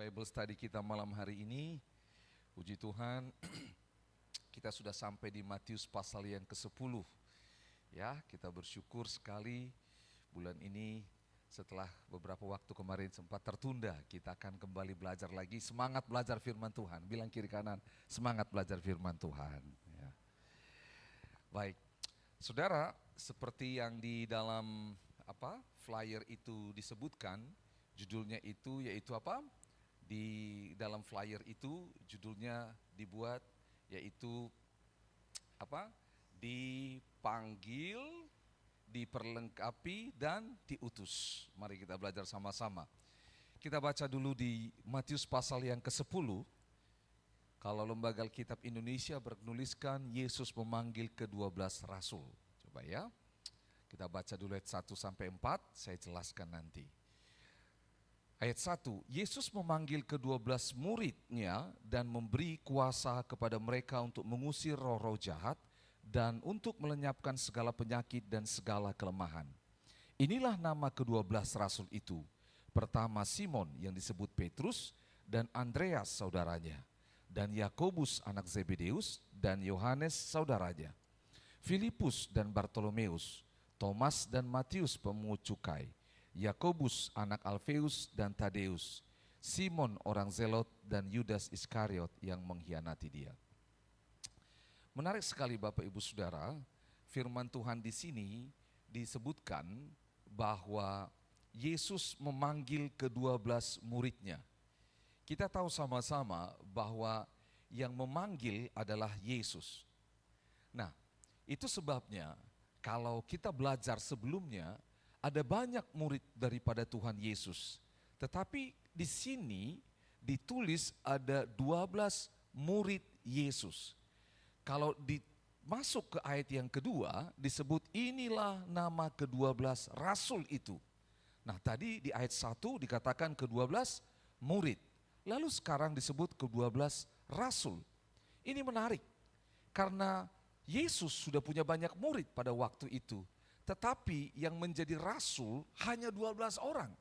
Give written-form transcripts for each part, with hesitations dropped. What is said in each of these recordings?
Bible study kita malam hari ini. Puji Tuhan, kita sudah sampai di Matius pasal yang ke-10. Ya, kita bersyukur sekali bulan ini setelah beberapa waktu kemarin sempat tertunda, kita akan kembali belajar lagi. Semangat belajar firman Tuhan. Bilang kiri kanan, semangat belajar firman Tuhan. Ya. Baik, saudara, seperti yang di dalam flyer itu disebutkan, judulnya itu yaitu apa? Di dalam flyer itu judulnya dibuat yaitu apa? Dipanggil, diperlengkapi, dan diutus. Mari kita belajar sama-sama. Kita baca dulu di Matius pasal yang ke-10. Kalau Lembaga Alkitab Indonesia bernuliskan Yesus memanggil ke-12 rasul. Coba ya. Kita baca dulu ayat 1 sampai 4, saya jelaskan nanti. Ayat 1, Yesus memanggil ke-12 muridnya dan memberi kuasa kepada mereka untuk mengusir roh-roh jahat dan untuk melenyapkan segala penyakit dan segala kelemahan. Inilah nama ke-12 rasul itu. Pertama Simon yang disebut Petrus dan Andreas saudaranya, dan Yakobus anak Zebedeus dan Yohanes saudaranya, Filipus dan Bartolomeus, Thomas dan Matius pemungut cukai, Yakobus anak Alfeus dan Tadeus, Simon orang Zelot dan Yudas Iskariot yang mengkhianati dia. Menarik sekali Bapak Ibu Saudara, firman Tuhan di sini disebutkan bahwa Yesus memanggil ke-12 muridnya. Kita tahu sama-sama bahwa yang memanggil adalah Yesus. Nah, itu sebabnya kalau kita belajar sebelumnya, ada banyak murid daripada Tuhan Yesus. Tetapi di sini ditulis ada 12 murid Yesus. Kalau masuk ke ayat yang kedua disebut inilah nama ke-12 rasul itu. Nah tadi di ayat 1 dikatakan ke-12 murid. Lalu sekarang disebut ke-12 rasul. Ini menarik karena Yesus sudah punya banyak murid pada waktu itu. Tetapi yang menjadi rasul hanya 12 orang.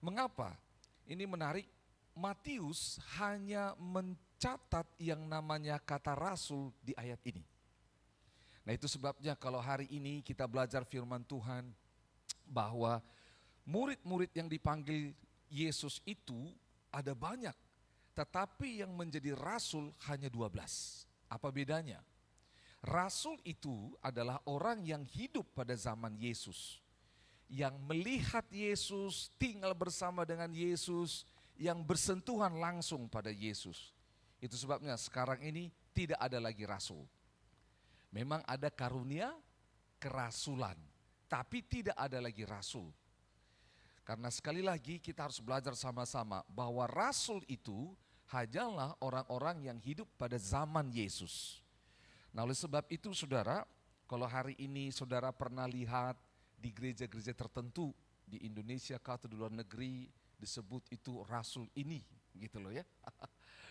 Mengapa? Ini menarik, Matius hanya mencatat yang namanya kata rasul di ayat ini. Nah itu sebabnya kalau hari ini kita belajar firman Tuhan bahwa murid-murid yang dipanggil Yesus itu ada banyak. Tetapi yang menjadi rasul hanya 12. Apa bedanya? Rasul itu adalah orang yang hidup pada zaman Yesus, yang melihat Yesus, tinggal bersama dengan Yesus, yang bersentuhan langsung pada Yesus. Itu sebabnya sekarang ini tidak ada lagi rasul. Memang ada karunia kerasulan, tapi tidak ada lagi rasul. Karena sekali lagi kita harus belajar sama-sama bahwa rasul itu hanyalah orang-orang yang hidup pada zaman Yesus. Nah oleh sebab itu saudara, kalau hari ini saudara pernah lihat di gereja-gereja tertentu di Indonesia atau di luar negeri disebut itu rasul ini gitu loh ya.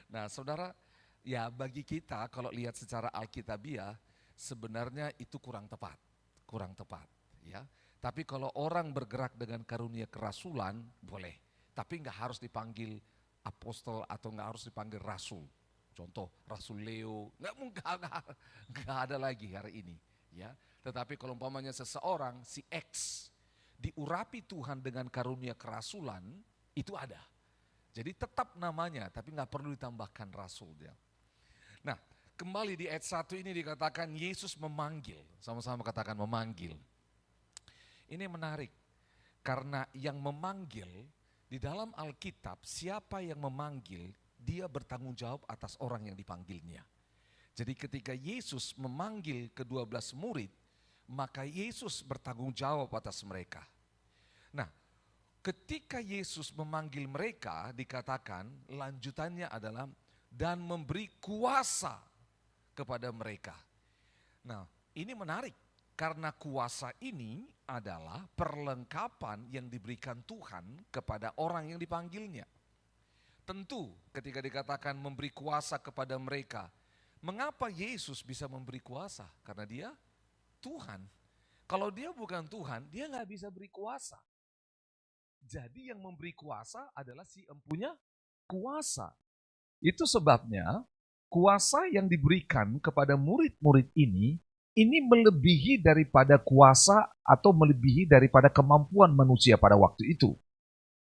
Nah saudara, ya bagi kita kalau lihat secara alkitabiah sebenarnya itu kurang tepat ya. Tapi kalau orang bergerak dengan karunia kerasulan boleh, tapi nggak harus dipanggil apostol atau nggak harus dipanggil rasul. Contoh Rasul Leo, nggak ada lagi hari ini, ya. Tetapi kalau umpamanya seseorang si X diurapi Tuhan dengan karunia kerasulan, itu ada. Jadi tetap namanya, tapi nggak perlu ditambahkan rasul dia. Nah, kembali di ayat 1 ini dikatakan Yesus memanggil, sama-sama katakan memanggil. Ini menarik, karena yang memanggil di dalam Alkitab siapa yang memanggil dia bertanggung jawab atas orang yang dipanggilnya. Jadi ketika Yesus memanggil ke-12 murid, maka Yesus bertanggung jawab atas mereka. Nah, ketika Yesus memanggil mereka dikatakan lanjutannya adalah dan memberi kuasa kepada mereka. Nah, ini menarik karena kuasa ini adalah perlengkapan yang diberikan Tuhan kepada orang yang dipanggilnya. Tentu ketika dikatakan memberi kuasa kepada mereka, mengapa Yesus bisa memberi kuasa? Karena dia Tuhan. Kalau dia bukan Tuhan, dia nggak bisa beri kuasa. Jadi yang memberi kuasa adalah si empunya kuasa. Itu sebabnya kuasa yang diberikan kepada murid-murid ini melebihi daripada kuasa atau melebihi daripada kemampuan manusia pada waktu itu.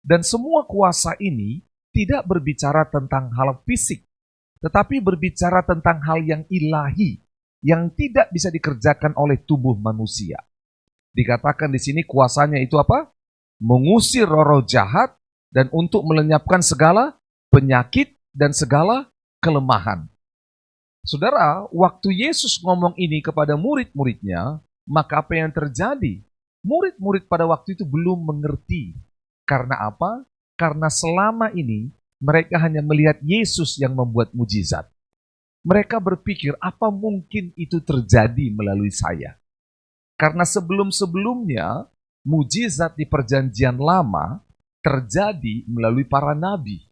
Dan semua kuasa ini tidak berbicara tentang hal fisik, tetapi berbicara tentang hal yang ilahi, yang tidak bisa dikerjakan oleh tubuh manusia. Dikatakan di sini kuasanya itu apa? Mengusir roh-roh jahat dan untuk melenyapkan segala penyakit dan segala kelemahan. Saudara, waktu Yesus ngomong ini kepada murid-muridnya, maka apa yang terjadi? Murid-murid pada waktu itu belum mengerti. Karena apa? Karena selama ini mereka hanya melihat Yesus yang membuat mujizat. Mereka berpikir, apa mungkin itu terjadi melalui saya? Karena sebelum-sebelumnya, mujizat di perjanjian lama terjadi melalui para nabi.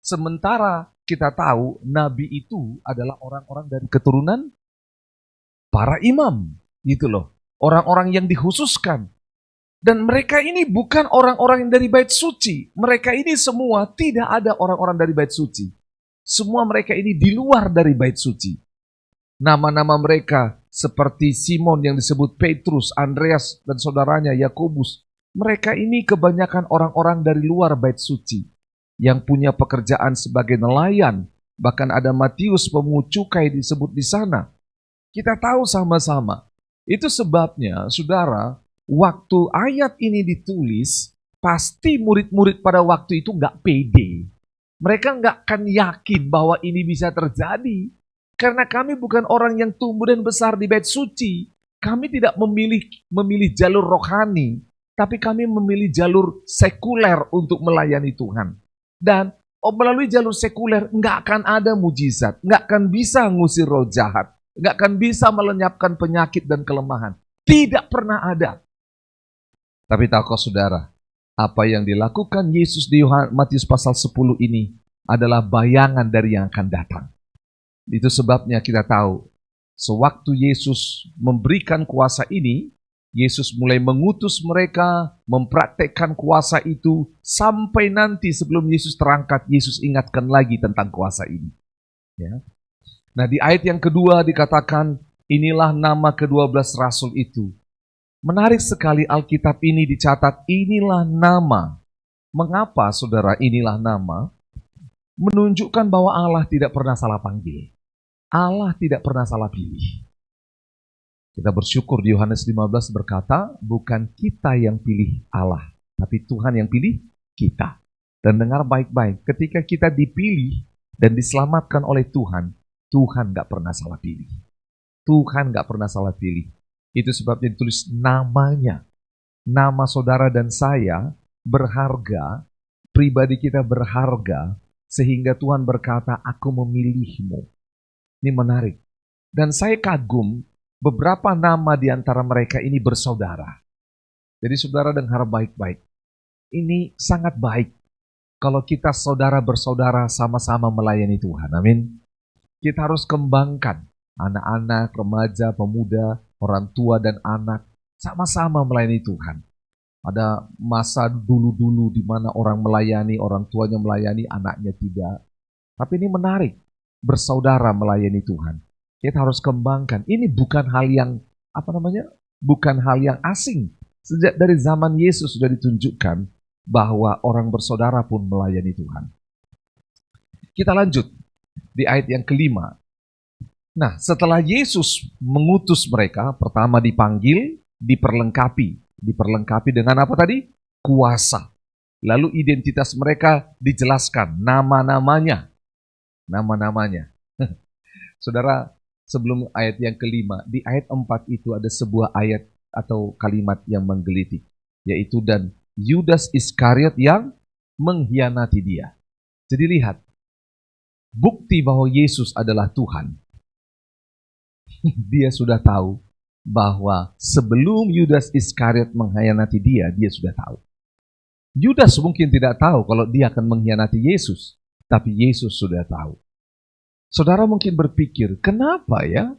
Sementara kita tahu nabi itu adalah orang-orang dari keturunan para imam, gitu loh. Orang-orang yang dikhususkan. Dan mereka ini bukan orang-orang yang dari bait suci. Mereka ini semua tidak ada orang-orang dari bait suci. Semua mereka ini di luar dari bait suci. Nama-nama mereka seperti Simon yang disebut Petrus, Andreas dan saudaranya Yakobus. Mereka ini kebanyakan orang-orang dari luar bait suci yang punya pekerjaan sebagai nelayan. Bahkan ada Matius pemungut cukai disebut di sana. Kita tahu sama-sama. Itu sebabnya, saudara, waktu ayat ini ditulis, pasti murid-murid pada waktu itu nggak pede. Mereka nggak akan yakin bahwa ini bisa terjadi. Karena kami bukan orang yang tumbuh dan besar di bait suci. Kami tidak memilih jalur rohani, tapi kami memilih jalur sekuler untuk melayani Tuhan. Dan melalui jalur sekuler nggak akan ada mujizat, nggak akan bisa ngusir roh jahat, nggak akan bisa melenyapkan penyakit dan kelemahan. Tidak pernah ada. Tapi tahukah saudara, apa yang dilakukan Yesus di Matius pasal 10 ini adalah bayangan dari yang akan datang. Itu sebabnya kita tahu, sewaktu Yesus memberikan kuasa ini, Yesus mulai mengutus mereka, mempraktekkan kuasa itu, sampai nanti sebelum Yesus terangkat, Yesus ingatkan lagi tentang kuasa ini. Ya. Nah, di ayat yang kedua dikatakan, inilah nama ke-12 rasul itu. Menarik sekali Alkitab ini dicatat, inilah nama. Mengapa saudara inilah nama? Menunjukkan bahwa Allah tidak pernah salah panggil. Allah tidak pernah salah pilih. Kita bersyukur di Yohanes 15 berkata, bukan kita yang pilih Allah, tapi Tuhan yang pilih kita. Dan dengar baik-baik, ketika kita dipilih dan diselamatkan oleh Tuhan, Tuhan gak pernah salah pilih. Tuhan gak pernah salah pilih. Itu sebabnya ditulis namanya. Nama saudara dan saya berharga, pribadi kita berharga, sehingga Tuhan berkata, aku memilihmu. Ini menarik. Dan saya kagum, beberapa nama di antara mereka ini bersaudara. Jadi saudara dengar baik-baik. Ini sangat baik kalau kita saudara bersaudara sama-sama melayani Tuhan. Amin. Kita harus kembangkan anak-anak, remaja, pemuda, orang tua dan anak sama-sama melayani Tuhan. Ada masa dulu-dulu di mana orang melayani, orang tuanya melayani, anaknya tidak. Tapi ini menarik, bersaudara melayani Tuhan. Kita harus kembangkan. Ini bukan hal yang bukan hal yang asing. Sejak dari zaman Yesus sudah ditunjukkan bahwa orang bersaudara pun melayani Tuhan. Kita lanjut di ayat yang kelima. Nah, setelah Yesus mengutus mereka, pertama dipanggil, diperlengkapi dengan apa tadi? Kuasa. Lalu identitas mereka dijelaskan, nama-namanya. Saudara, sebelum ayat yang kelima, di ayat 4 itu ada sebuah ayat atau kalimat yang menggelitik, yaitu dan Yudas Iskariot yang mengkhianati dia. Jadi lihat, bukti bahwa Yesus adalah Tuhan. Dia sudah tahu bahwa sebelum Yudas Iskariot mengkhianati dia sudah tahu. Yudas mungkin tidak tahu kalau dia akan mengkhianati Yesus, tapi Yesus sudah tahu. Saudara mungkin berpikir, kenapa ya?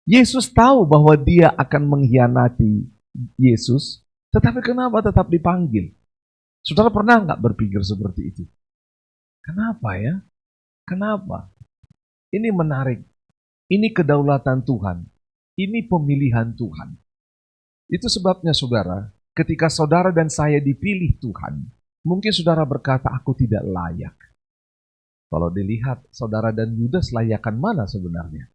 Yesus tahu bahwa dia akan mengkhianati Yesus, tetapi kenapa tetap dipanggil? Saudara pernah nggak berpikir seperti itu? Kenapa ya? Kenapa? Ini menarik. Ini kedaulatan Tuhan. Ini pemilihan Tuhan. Itu sebabnya saudara, ketika saudara dan saya dipilih Tuhan, mungkin saudara berkata, aku tidak layak. Kalau dilihat, saudara dan Yudas layakan mana sebenarnya?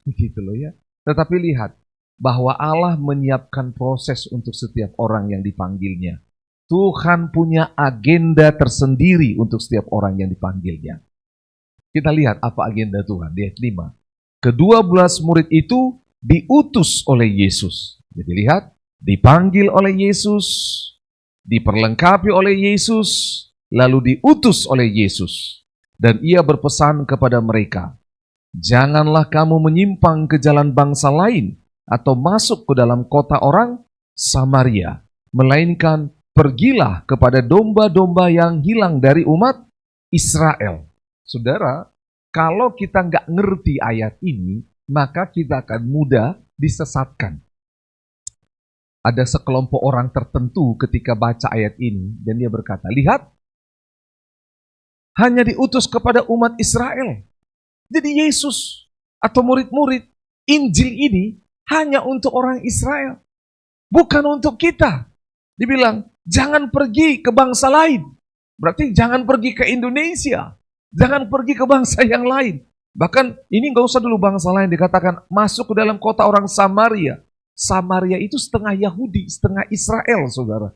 Begitu loh ya. Tetapi lihat, bahwa Allah menyiapkan proses untuk setiap orang yang dipanggilnya. Tuhan punya agenda tersendiri untuk setiap orang yang dipanggilnya. Kita lihat apa agenda Tuhan di ayat 5. Ke-12 murid itu diutus oleh Yesus. Jadi lihat, dipanggil oleh Yesus, diperlengkapi oleh Yesus, lalu diutus oleh Yesus. Dan ia berpesan kepada mereka, janganlah kamu menyimpang ke jalan bangsa lain atau masuk ke dalam kota orang Samaria, melainkan pergilah kepada domba-domba yang hilang dari umat Israel. Saudara, kalau kita nggak ngerti ayat ini, maka kita akan mudah disesatkan. Ada sekelompok orang tertentu ketika baca ayat ini, dan dia berkata, lihat, hanya diutus kepada umat Israel. Jadi Yesus atau murid-murid Injil ini hanya untuk orang Israel, bukan untuk kita. Dibilang, jangan pergi ke bangsa lain. Berarti jangan pergi ke Indonesia. Jangan pergi ke bangsa yang lain. Bahkan ini gak usah dulu bangsa lain, dikatakan masuk ke dalam kota orang Samaria. Samaria itu setengah Yahudi, setengah Israel, saudara.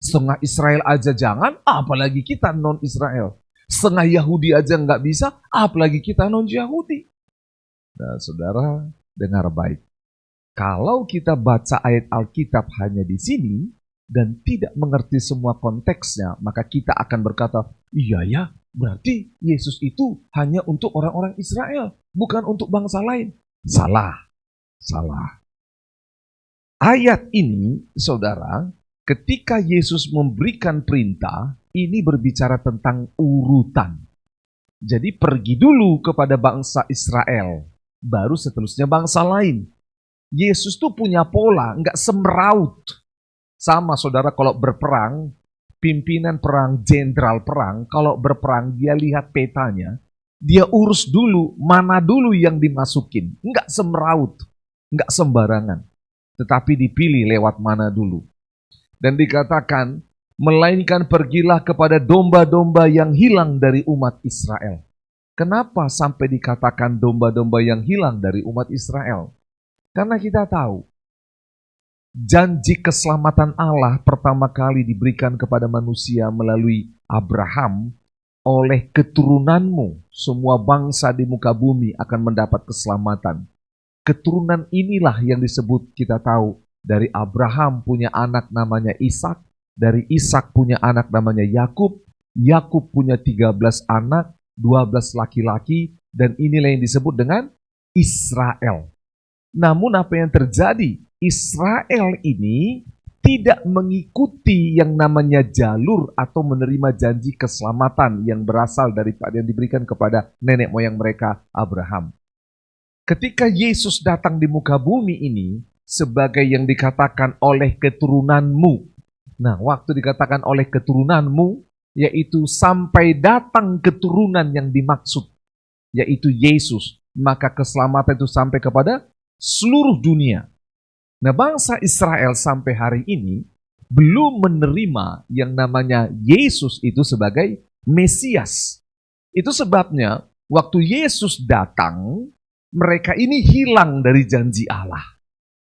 Setengah Israel aja jangan, apalagi kita non-Israel. Setengah Yahudi aja nggak bisa, apalagi kita non-Yahudi. Nah, saudara, dengar baik. Kalau kita baca ayat Alkitab hanya di sini, dan tidak mengerti semua konteksnya, maka kita akan berkata, iya ya, berarti Yesus itu hanya untuk orang-orang Israel, bukan untuk bangsa lain. Salah. Ayat ini, saudara, ketika Yesus memberikan perintah, ini berbicara tentang urutan. Jadi pergi dulu kepada bangsa Israel, baru seterusnya bangsa lain. Yesus tuh punya pola, nggak semeraut. Sama saudara kalau berperang, pimpinan perang, jenderal perang, kalau berperang dia lihat petanya, dia urus dulu mana dulu yang dimasukin. Nggak semeraut, nggak sembarangan. Tetapi dipilih lewat mana dulu. Dan dikatakan, melainkan pergilah kepada domba-domba yang hilang dari umat Israel. Kenapa sampai dikatakan domba-domba yang hilang dari umat Israel? Karena kita tahu, janji keselamatan Allah pertama kali diberikan kepada manusia melalui Abraham. Oleh keturunanmu, semua bangsa di muka bumi akan mendapat keselamatan. Keturunan inilah yang disebut, kita tahu, dari Abraham punya anak namanya Ishak, dari Ishak punya anak namanya Yakub, Yakub punya 13 anak, 12 laki-laki, dan inilah yang disebut dengan Israel. Namun apa yang terjadi? Israel ini tidak mengikuti yang namanya jalur atau menerima janji keselamatan yang berasal daripada yang diberikan kepada nenek moyang mereka, Abraham. Ketika Yesus datang di muka bumi ini, sebagai yang dikatakan oleh keturunanmu. Nah, waktu dikatakan oleh keturunanmu, yaitu sampai datang keturunan yang dimaksud, yaitu Yesus. Maka keselamatan itu sampai kepada seluruh dunia. Nah, bangsa Israel sampai hari ini belum menerima yang namanya Yesus itu sebagai Mesias. Itu sebabnya waktu Yesus datang, mereka ini hilang dari janji Allah.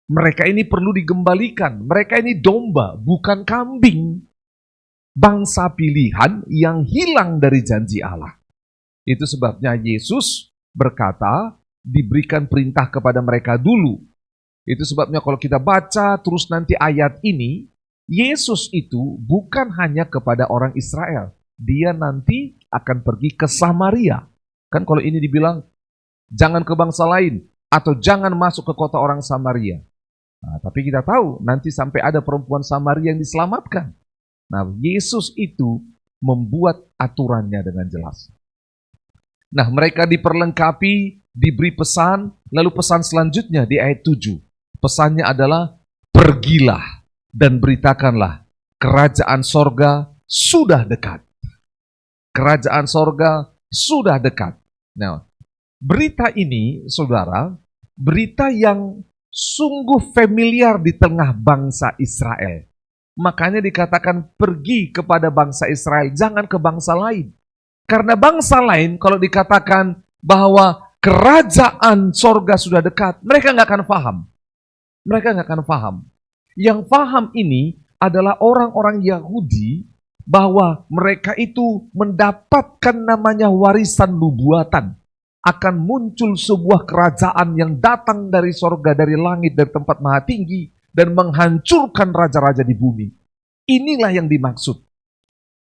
Mereka ini perlu digembalikan. Mereka ini domba, bukan kambing. Bangsa pilihan yang hilang dari janji Allah. Itu sebabnya Yesus berkata, diberikan perintah kepada mereka dulu. Itu sebabnya kalau kita baca terus nanti ayat ini, Yesus itu bukan hanya kepada orang Israel. Dia nanti akan pergi ke Samaria. Kan kalau ini dibilang, jangan ke bangsa lain, atau jangan masuk ke kota orang Samaria. Nah, tapi kita tahu nanti sampai ada perempuan Samaria yang diselamatkan. Nah, Yesus itu membuat aturannya dengan jelas. Nah, mereka diperlengkapi, diberi pesan, lalu pesan selanjutnya di ayat 7. Pesannya adalah, pergilah dan beritakanlah, kerajaan sorga sudah dekat. Kerajaan sorga sudah dekat. Nah, berita ini, saudara, berita yang sungguh familiar di tengah bangsa Israel. Makanya dikatakan pergi kepada bangsa Israel, jangan ke bangsa lain. Karena bangsa lain kalau dikatakan bahwa kerajaan sorga sudah dekat, mereka nggak akan paham. Mereka nggak akan paham. Yang paham ini adalah orang-orang Yahudi bahwa mereka itu mendapatkan namanya warisan nubuatan. Akan muncul sebuah kerajaan yang datang dari sorga, dari langit, dari tempat maha tinggi, dan menghancurkan raja-raja di bumi. Inilah yang dimaksud.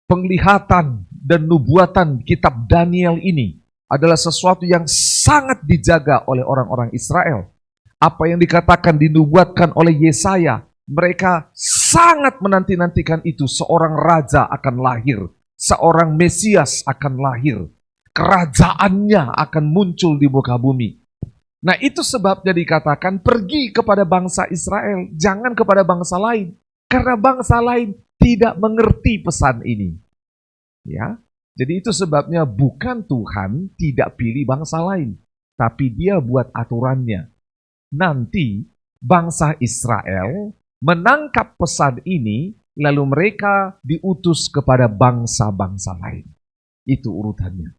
Penglihatan dan nubuatan kitab Daniel ini adalah sesuatu yang sangat dijaga oleh orang-orang Israel. Apa yang dikatakan dinubuatkan oleh Yesaya, mereka sangat menanti-nantikan itu. Seorang raja akan lahir, seorang Mesias akan lahir. Kerajaannya akan muncul di muka bumi. Nah, itu sebabnya dikatakan pergi kepada bangsa Israel, jangan kepada bangsa lain. Karena bangsa lain tidak mengerti pesan ini. Ya, jadi itu sebabnya bukan Tuhan tidak pilih bangsa lain, tapi Dia buat aturannya. Nanti bangsa Israel menangkap pesan ini, lalu mereka diutus kepada bangsa-bangsa lain. Itu urutannya.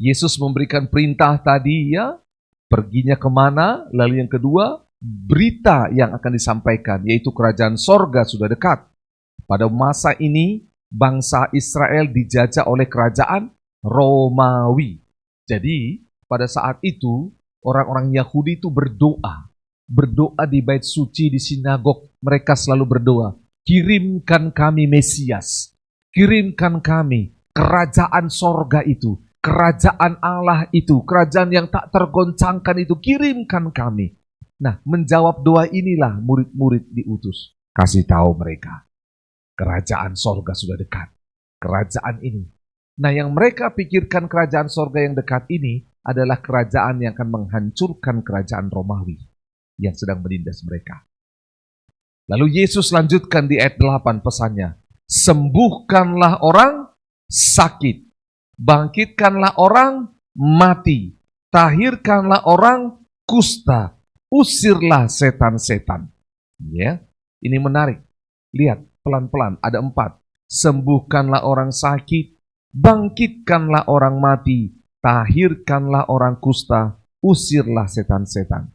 Yesus memberikan perintah tadi ya, perginya kemana, lalu yang kedua, berita yang akan disampaikan, yaitu kerajaan sorga sudah dekat. Pada masa ini, bangsa Israel dijajah oleh kerajaan Romawi. Jadi, pada saat itu, orang-orang Yahudi itu berdoa di bait suci, di sinagog, mereka selalu berdoa, kirimkan kami Mesias, kirimkan kami kerajaan sorga itu, kerajaan Allah itu, kerajaan yang tak tergoncangkan itu, kirimkan kami. Nah, menjawab doa inilah murid-murid diutus. Kasih tahu mereka, kerajaan sorga sudah dekat. Kerajaan ini. Nah, yang mereka pikirkan kerajaan sorga yang dekat ini adalah kerajaan yang akan menghancurkan kerajaan Romawi yang sedang menindas mereka. Lalu Yesus lanjutkan di ayat 8 pesannya. Sembuhkanlah orang sakit. Bangkitkanlah orang mati. Tahirkanlah orang kusta. Usirlah setan-setan. Ya, ini menarik. Lihat, pelan-pelan ada 4. Sembuhkanlah orang sakit. Bangkitkanlah orang mati. Tahirkanlah orang kusta. Usirlah setan-setan.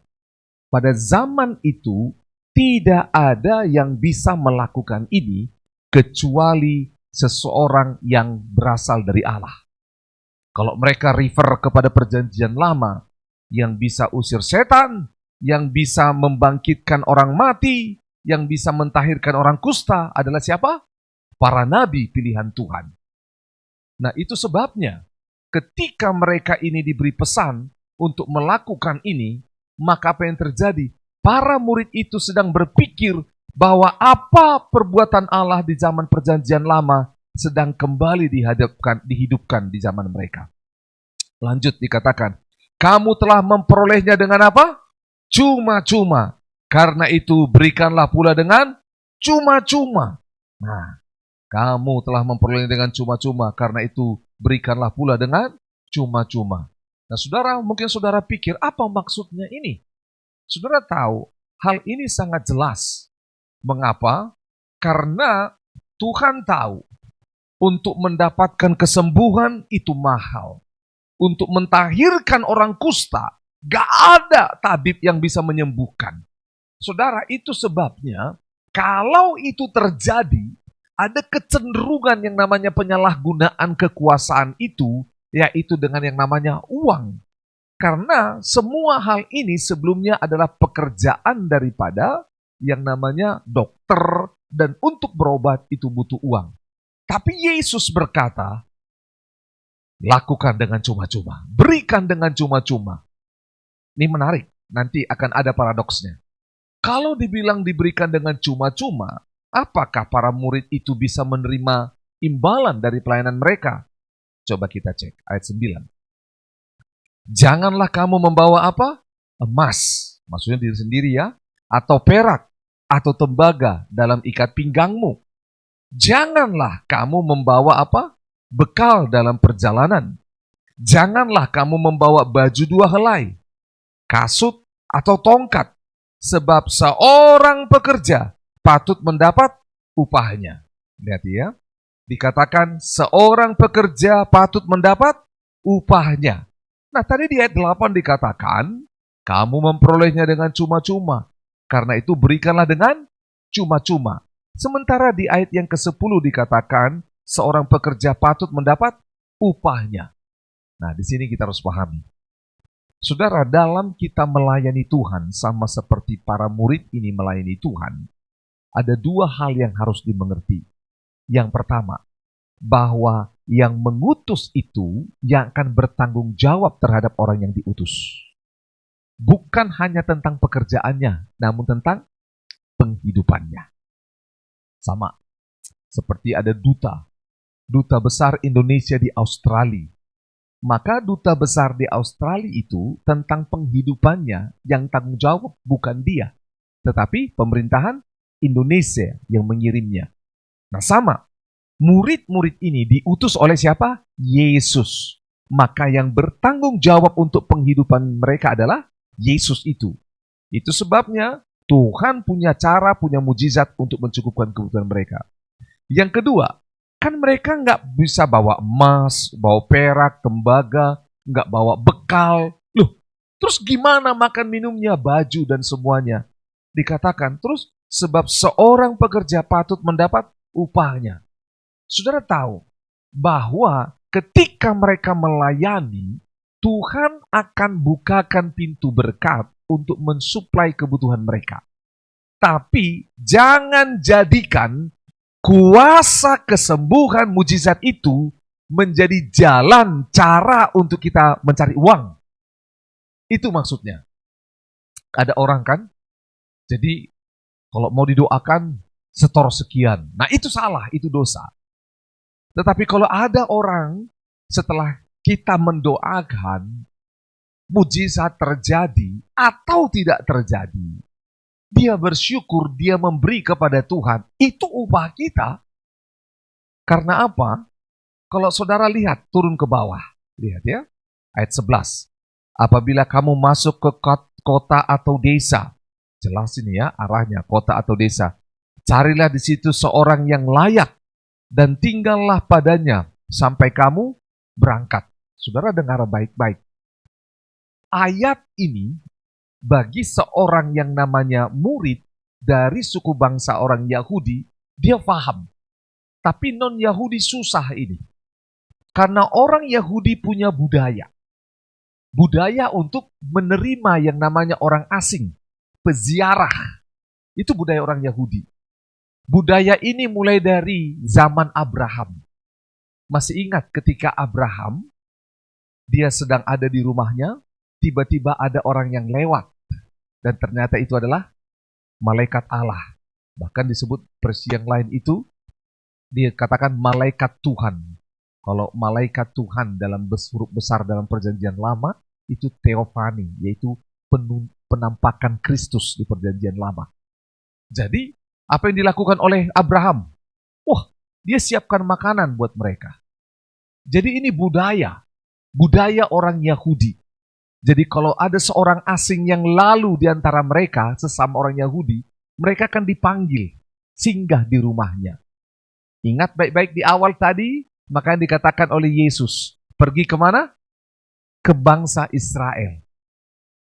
Pada zaman itu, tidak ada yang bisa melakukan ini kecuali seseorang yang berasal dari Allah. Kalau mereka refer kepada perjanjian lama, yang bisa usir setan, yang bisa membangkitkan orang mati, yang bisa mentahirkan orang kusta adalah siapa? Para nabi pilihan Tuhan. Nah, itu sebabnya ketika mereka ini diberi pesan untuk melakukan ini, maka apa yang terjadi? Para murid itu sedang berpikir bahwa apa perbuatan Allah di zaman perjanjian lama sedang kembali dihidupkan di zaman mereka. Lanjut dikatakan, kamu telah memperolehnya dengan apa? Cuma-cuma. Karena itu berikanlah pula dengan cuma-cuma. Nah, kamu telah memperolehnya dengan cuma-cuma. Karena itu berikanlah pula dengan cuma-cuma. Nah, saudara, mungkin saudara pikir, apa maksudnya ini? Saudara tahu, hal ini sangat jelas. Mengapa? Karena Tuhan tahu, untuk mendapatkan kesembuhan itu mahal. Untuk mentahirkan orang kusta, gak ada tabib yang bisa menyembuhkan. Saudara, itu sebabnya, kalau itu terjadi, ada kecenderungan yang namanya penyalahgunaan kekuasaan itu, yaitu dengan yang namanya uang. Karena semua hal ini sebelumnya adalah pekerjaan daripada yang namanya dokter, dan untuk berobat itu butuh uang. Tapi Yesus berkata, lakukan dengan cuma-cuma, berikan dengan cuma-cuma. Ini menarik, nanti akan ada paradoksnya. Kalau dibilang diberikan dengan cuma-cuma, apakah para murid itu bisa menerima imbalan dari pelayanan mereka? Coba kita cek ayat 9. Janganlah kamu membawa apa? Emas, maksudnya diri sendiri ya, atau perak, atau tembaga dalam ikat pinggangmu. Janganlah kamu membawa apa? bekal dalam perjalanan. Janganlah kamu membawa baju 2 helai, kasut atau tongkat, sebab seorang pekerja patut mendapat upahnya. Lihat ya, dikatakan seorang pekerja patut mendapat upahnya. Nah, tadi di ayat 8 dikatakan, kamu memperolehnya dengan cuma-cuma. Karena itu berikanlah dengan cuma-cuma. Sementara di ayat yang ke-10 dikatakan, seorang pekerja patut mendapat upahnya. Nah, di sini kita harus pahami. Saudara, dalam kita melayani Tuhan, sama seperti para murid ini melayani Tuhan, ada 2 hal yang harus dimengerti. Yang pertama, bahwa yang mengutus itu yang akan bertanggung jawab terhadap orang yang diutus. Bukan hanya tentang pekerjaannya, namun tentang penghidupannya. Sama, seperti ada duta besar Indonesia di Australia. Maka duta besar di Australia itu tentang penghidupannya yang tanggung jawab bukan dia, tetapi pemerintahan Indonesia yang mengirimnya. Nah sama, murid-murid ini diutus oleh siapa? Yesus. Maka yang bertanggung jawab untuk penghidupan mereka adalah Yesus itu. Itu sebabnya Tuhan punya cara, punya mujizat untuk mencukupkan kebutuhan mereka. Yang kedua, kan mereka nggak bisa bawa emas, bawa perak, tembaga, nggak bawa bekal. Loh, terus gimana makan minumnya, baju dan semuanya? Dikatakan, terus sebab seorang pekerja patut mendapat upahnya. Saudara tahu bahwa ketika mereka melayani, Tuhan akan bukakan pintu berkat untuk mensuplai kebutuhan mereka. Tapi jangan jadikan kuasa kesembuhan mujizat itu menjadi jalan cara untuk kita mencari uang. Itu maksudnya. Ada orang kan, jadi kalau mau didoakan setor sekian. Nah itu salah, itu dosa. Tetapi kalau ada orang setelah kita mendoakan, mujizat terjadi atau tidak terjadi, dia bersyukur, dia memberi kepada Tuhan, itu upah kita. Karena apa? Kalau saudara lihat, turun ke bawah. Lihat ya, ayat 11. Apabila kamu masuk ke kota atau desa, jelas ini ya arahnya, kota atau desa. Carilah di situ seorang yang layak, dan tinggallah padanya sampai kamu berangkat. Saudara dengar baik-baik. Ayat ini bagi seorang yang namanya murid dari suku bangsa orang Yahudi, dia paham. Tapi non-Yahudi susah ini. Karena orang Yahudi punya budaya. Budaya untuk menerima yang namanya orang asing. Peziarah. Itu budaya orang Yahudi. Budaya ini mulai dari zaman Abraham. Masih ingat ketika Abraham, dia sedang ada di rumahnya, tiba-tiba ada orang yang lewat. Dan ternyata itu adalah malaikat Allah. Bahkan disebut versi yang lain itu, dia katakan malaikat Tuhan. Kalau malaikat Tuhan dalam huruf besar dalam perjanjian lama, itu teofani, yaitu penampakan Kristus di perjanjian lama. Jadi, apa yang dilakukan oleh Abraham? Wah, dia siapkan makanan buat mereka. Jadi ini budaya orang Yahudi. Jadi kalau ada seorang asing yang lalu di antara mereka, sesama orang Yahudi, mereka akan dipanggil, singgah di rumahnya. Ingat baik-baik di awal tadi, makanya dikatakan oleh Yesus, pergi kemana? Ke bangsa Israel.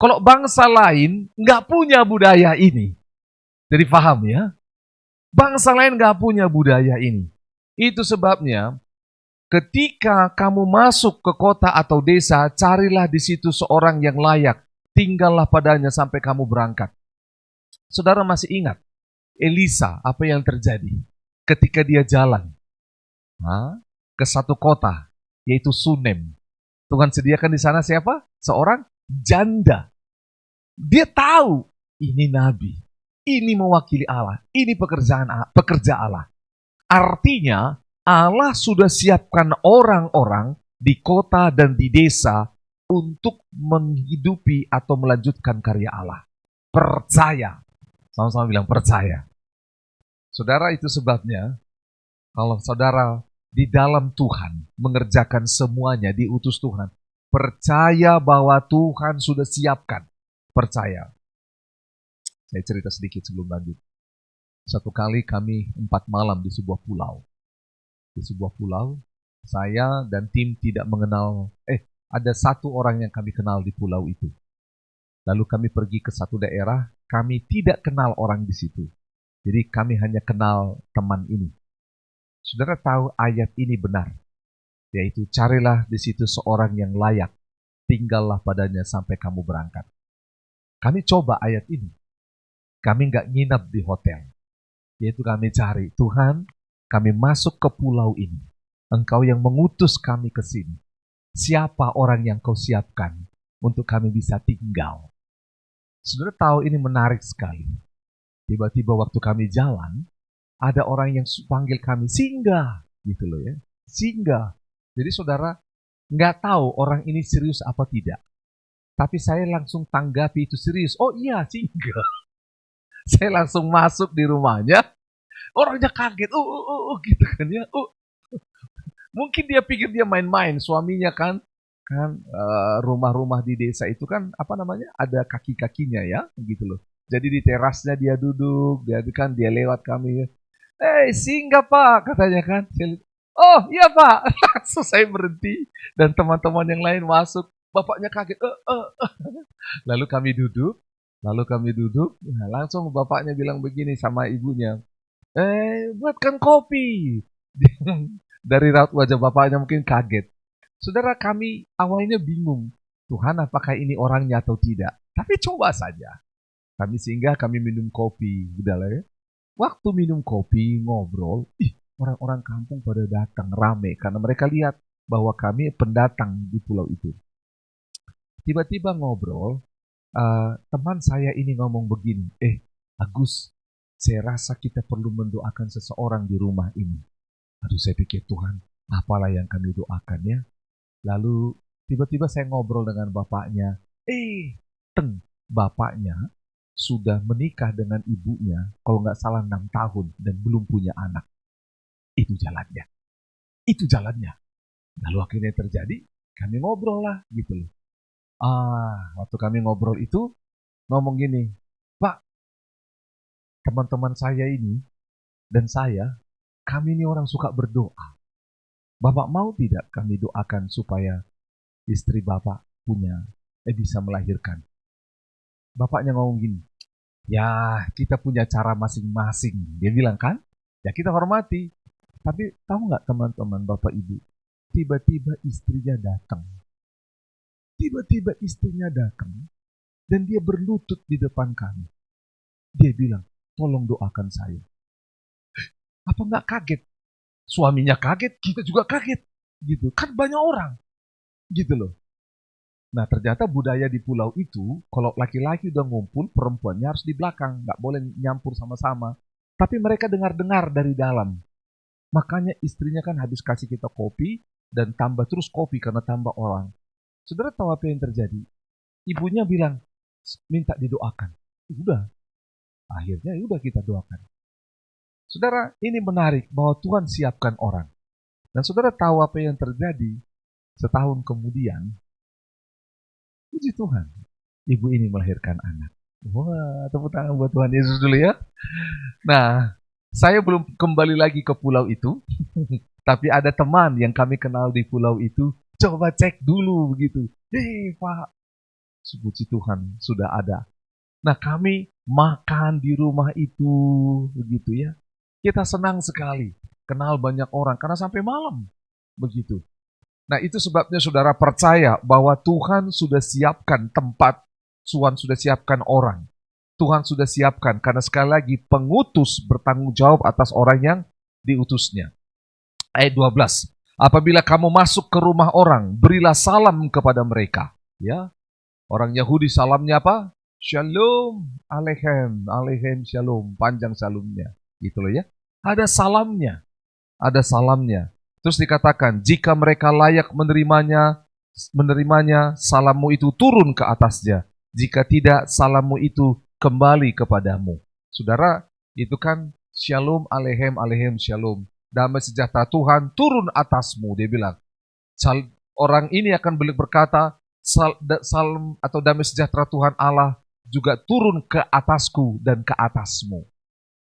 Kalau bangsa lain nggak punya budaya ini. Jadi paham ya? Bangsa lain nggak punya budaya ini. Itu sebabnya ketika kamu masuk ke kota atau desa, carilah di situ seorang yang layak. Tinggallah padanya sampai kamu berangkat. Saudara masih ingat Elisa, apa yang terjadi ketika dia jalan ke satu kota, yaitu Sunem. Tuhan sediakan di sana siapa? Seorang janda. Dia tahu ini nabi, ini mewakili Allah, ini pekerja Allah. Artinya Allah sudah siapkan orang-orang di kota dan di desa untuk menghidupi atau melanjutkan karya Allah. Percaya. Sama-sama bilang percaya. Saudara, itu sebabnya kalau saudara di dalam Tuhan, mengerjakan semuanya, diutus Tuhan. Percaya bahwa Tuhan sudah siapkan. Percaya. Saya cerita sedikit sebelum lanjut. Satu kali kami 4 malam di sebuah pulau. Di sebuah pulau, saya dan tim tidak mengenal, ada satu orang yang kami kenal di pulau itu. Lalu kami pergi ke satu daerah, kami tidak kenal orang di situ. Jadi kami hanya kenal teman ini. Saudara tahu ayat ini benar, yaitu carilah di situ seorang yang layak, tinggallah padanya sampai kamu berangkat. Kami coba ayat ini. Kami nggak nginap di hotel. Yaitu kami cari, Tuhan, kami masuk ke pulau ini. Engkau yang mengutus kami ke sini. Siapa orang yang kau siapkan untuk kami bisa tinggal? Saudara tahu ini menarik sekali. Tiba-tiba waktu kami jalan, ada orang yang panggil kami, singgah. Gitu loh ya, singgah. Jadi saudara nggak tahu orang ini serius apa tidak. Tapi saya langsung tanggapi itu serius. Oh iya, singgah. Saya langsung masuk di rumahnya, orangnya kaget, gitu kan ya. Mungkin dia pikir dia main-main, suaminya kan rumah-rumah di desa itu kan apa namanya ada kaki-kakinya ya, gitu loh. Jadi di terasnya dia duduk, dia lewat kami, singgah Pak, katanya kan. Oh iya Pak, langsung saya berhenti dan teman-teman yang lain masuk, bapaknya kaget, Lalu kami duduk, nah, langsung bapaknya bilang begini sama ibunya, buatkan kopi. Dari raut wajah bapaknya mungkin kaget. Saudara, kami awalnya bingung, Tuhan apakah ini orangnya atau tidak. Tapi coba saja. Kami singgah, kami minum kopi. Udah lah ya. Waktu minum kopi, ngobrol, orang-orang kampung pada datang rame. Karena mereka lihat bahwa kami pendatang di pulau itu. Tiba-tiba ngobrol, teman saya ini ngomong begini, Agus, saya rasa kita perlu mendoakan seseorang di rumah ini. Aduh, saya pikir Tuhan, apalah yang kami doakan ya. Lalu tiba-tiba saya ngobrol dengan bapaknya. Bapaknya sudah menikah dengan ibunya, kalau nggak salah 6 tahun dan belum punya anak. Itu jalannya. Lalu akhirnya terjadi, kami ngobrol lah gitu loh. Waktu kami ngobrol itu, ngomong gini, Pak, teman-teman saya ini dan saya, kami ini orang suka berdoa. Bapak mau tidak kami doakan supaya istri Bapak bisa melahirkan? Bapaknya ngomong gini, ya kita punya cara masing-masing. Dia bilang kan, ya kita hormati. Tapi tahu nggak teman-teman, Bapak Ibu, tiba-tiba istrinya datang. Dan dia berlutut di depan kami. Dia bilang, tolong doakan saya. Apa nggak kaget? Suaminya kaget, kita juga kaget. Gitu. Kan banyak orang. Gitu loh. Nah ternyata budaya di pulau itu, kalau laki-laki udah ngumpul, perempuannya harus di belakang. Nggak boleh nyampur sama-sama. Tapi mereka dengar-dengar dari dalam. Makanya istrinya kan habis kasih kita kopi, dan tambah terus kopi karena tambah orang. Saudara tahu apa yang terjadi? Ibunya bilang, minta didoakan. Udah. Akhirnya udah kita doakan. Saudara, ini menarik bahwa Tuhan siapkan orang. Dan saudara tahu apa yang terjadi? Setahun kemudian, puji Tuhan, ibu ini melahirkan anak. Wah, tepuk tangan buat Tuhan Yesus dulu ya. Nah, saya belum kembali lagi ke pulau itu, tapi ada teman yang kami kenal di pulau itu, coba cek dulu begitu. Pak, puji Tuhan sudah ada. Nah, kami makan di rumah itu begitu ya. Kita senang sekali kenal banyak orang karena sampai malam begitu. Nah, itu sebabnya saudara percaya bahwa Tuhan sudah siapkan tempat, Tuhan sudah siapkan orang. Tuhan sudah siapkan karena sekali lagi pengutus bertanggung jawab atas orang yang diutusnya. Ayat 12. Apabila kamu masuk ke rumah orang, berilah salam kepada mereka. Ya, orang Yahudi salamnya apa? Shalom aleichem, aleichem shalom, panjang salamnya. Gitu loh ya. Ada salamnya. Terus dikatakan, jika mereka layak menerimanya, salammu itu turun ke atasnya. Jika tidak, salammu itu kembali kepadamu. Saudara, itu kan shalom aleichem, aleichem shalom. damai sejahtera Tuhan turun atasmu. Dia bilang, orang ini akan berkata, salam atau damai sejahtera Tuhan Allah juga turun ke atasku dan ke atasmu.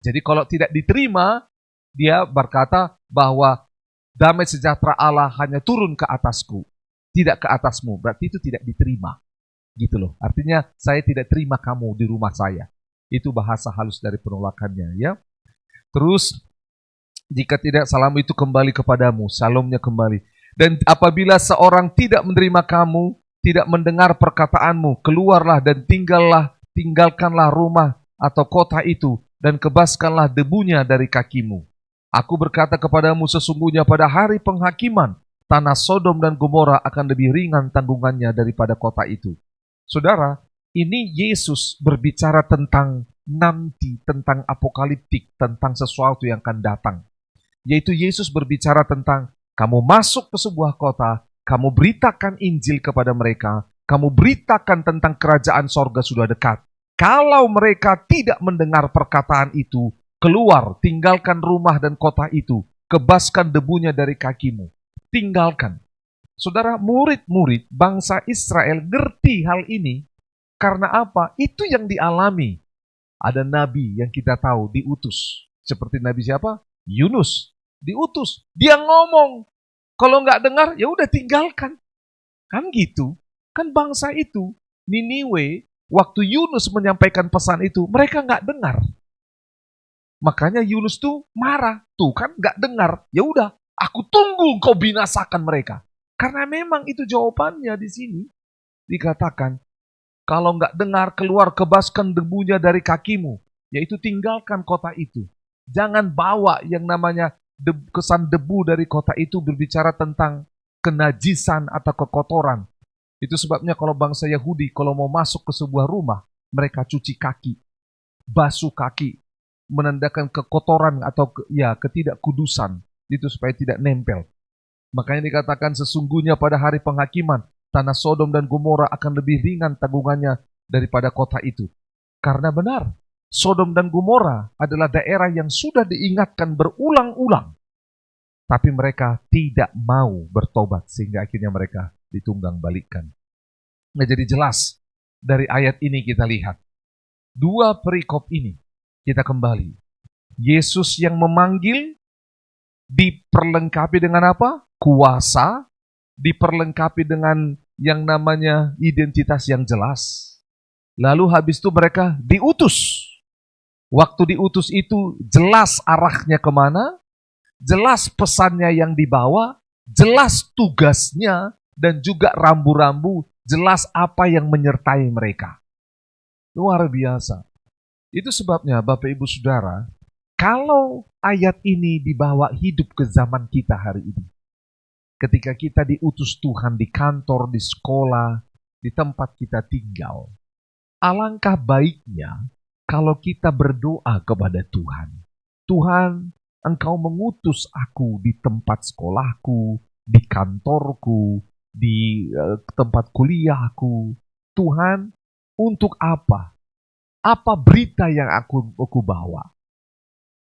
Jadi kalau tidak diterima, dia berkata bahwa damai sejahtera Allah hanya turun ke atasku, tidak ke atasmu. Berarti itu tidak diterima. Gitu loh. Artinya saya tidak terima kamu di rumah saya. Itu bahasa halus dari penolakannya, ya. Terus, jika tidak, salam itu kembali kepadamu, salamnya kembali. Dan apabila seorang tidak menerima kamu, tidak mendengar perkataanmu, keluarlah dan tinggalkanlah rumah atau kota itu, dan kebaskanlah debunya dari kakimu. Aku berkata kepadamu, sesungguhnya pada hari penghakiman, tanah Sodom dan Gomora akan lebih ringan tanggungannya daripada kota itu. Saudara, ini Yesus berbicara tentang nanti, tentang apokaliptik, tentang sesuatu yang akan datang. Yaitu Yesus berbicara tentang kamu masuk ke sebuah kota, kamu beritakan Injil kepada mereka, kamu beritakan tentang kerajaan sorga sudah dekat. Kalau mereka tidak mendengar perkataan itu, keluar, tinggalkan rumah dan kota itu, kebaskan debunya dari kakimu. Tinggalkan. Saudara, murid-murid bangsa Israel ngerti hal ini. Karena apa? Itu yang dialami. Ada nabi yang kita tahu diutus. Seperti nabi siapa? Yunus. Diutus. Dia ngomong. Kalau nggak dengar, ya udah tinggalkan. Kan gitu. Kan bangsa itu, Niniwe, waktu Yunus menyampaikan pesan itu, mereka nggak dengar. Makanya Yunus tuh marah. Tuh kan nggak dengar. Ya udah, aku tunggu kau binasakan mereka. Karena memang itu jawabannya di sini. Dikatakan, kalau nggak dengar, keluar, kebaskan debunya dari kakimu. Yaitu tinggalkan kota itu. Jangan bawa yang namanya kesan debu dari kota itu berbicara tentang kenajisan atau kekotoran. Itu sebabnya kalau bangsa Yahudi, kalau mau masuk ke sebuah rumah, mereka cuci kaki, basuh kaki, menandakan kekotoran atau ketidakkudusan. Itu supaya tidak nempel. Makanya dikatakan sesungguhnya pada hari penghakiman, tanah Sodom dan Gomora akan lebih ringan tanggungannya daripada kota itu. Karena benar, Sodom dan Gomora adalah daerah yang sudah diingatkan berulang-ulang. Tapi mereka tidak mau bertobat sehingga akhirnya mereka ditunggang balikkan. Nah, jadi jelas dari ayat ini kita lihat. Dua perikop ini kita kembali. Yesus yang memanggil diperlengkapi dengan apa? Kuasa, diperlengkapi dengan yang namanya identitas yang jelas. Lalu habis itu mereka diutus. Waktu diutus itu jelas arahnya kemana, jelas pesannya yang dibawa, jelas tugasnya, dan juga rambu-rambu, jelas apa yang menyertai mereka. Luar biasa. Itu sebabnya Bapak Ibu Saudara, kalau ayat ini dibawa hidup ke zaman kita hari ini, ketika kita diutus Tuhan di kantor, di sekolah, di tempat kita tinggal, alangkah baiknya kalau kita berdoa kepada Tuhan. Tuhan, Engkau mengutus aku di tempat sekolahku, di kantorku, di tempat kuliahku. Tuhan, untuk apa? Apa berita yang aku bawa?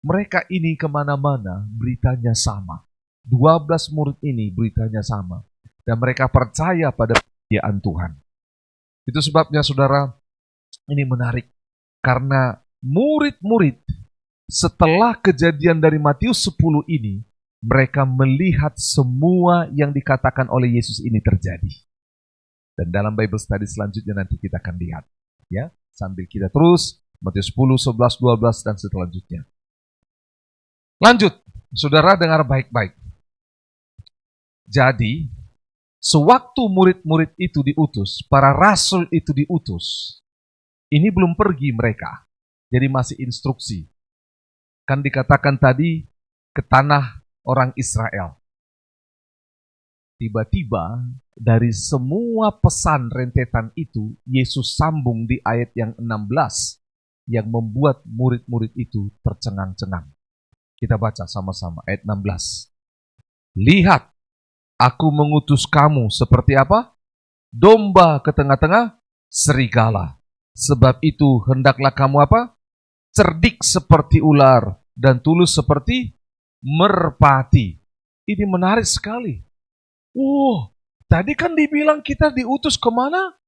Mereka ini kemana-mana beritanya sama. 12 murid ini beritanya sama. Dan mereka percaya pada pekerjaan Tuhan. Itu sebabnya saudara, ini menarik. Karena murid-murid setelah kejadian dari Matius 10 ini, mereka melihat semua yang dikatakan oleh Yesus ini terjadi. Dan dalam Bible Study selanjutnya nanti kita akan lihat. Ya, sambil kita terus, Matius 10, 11, 12, dan selanjutnya. Lanjut, saudara dengar baik-baik. Jadi, sewaktu murid-murid itu diutus, para rasul itu diutus, ini belum pergi mereka, jadi masih instruksi. Kan dikatakan tadi ke tanah orang Israel. Tiba-tiba dari semua pesan rentetan itu, Yesus sambung di ayat yang 16 yang membuat murid-murid itu tercengang-cengang. Kita baca sama-sama ayat 16. Lihat, aku mengutus kamu seperti apa? Domba ke tengah-tengah serigala. Sebab itu hendaklah kamu apa? Cerdik seperti ular dan tulus seperti merpati. Ini menarik sekali. Tadi kan dibilang kita diutus kemana?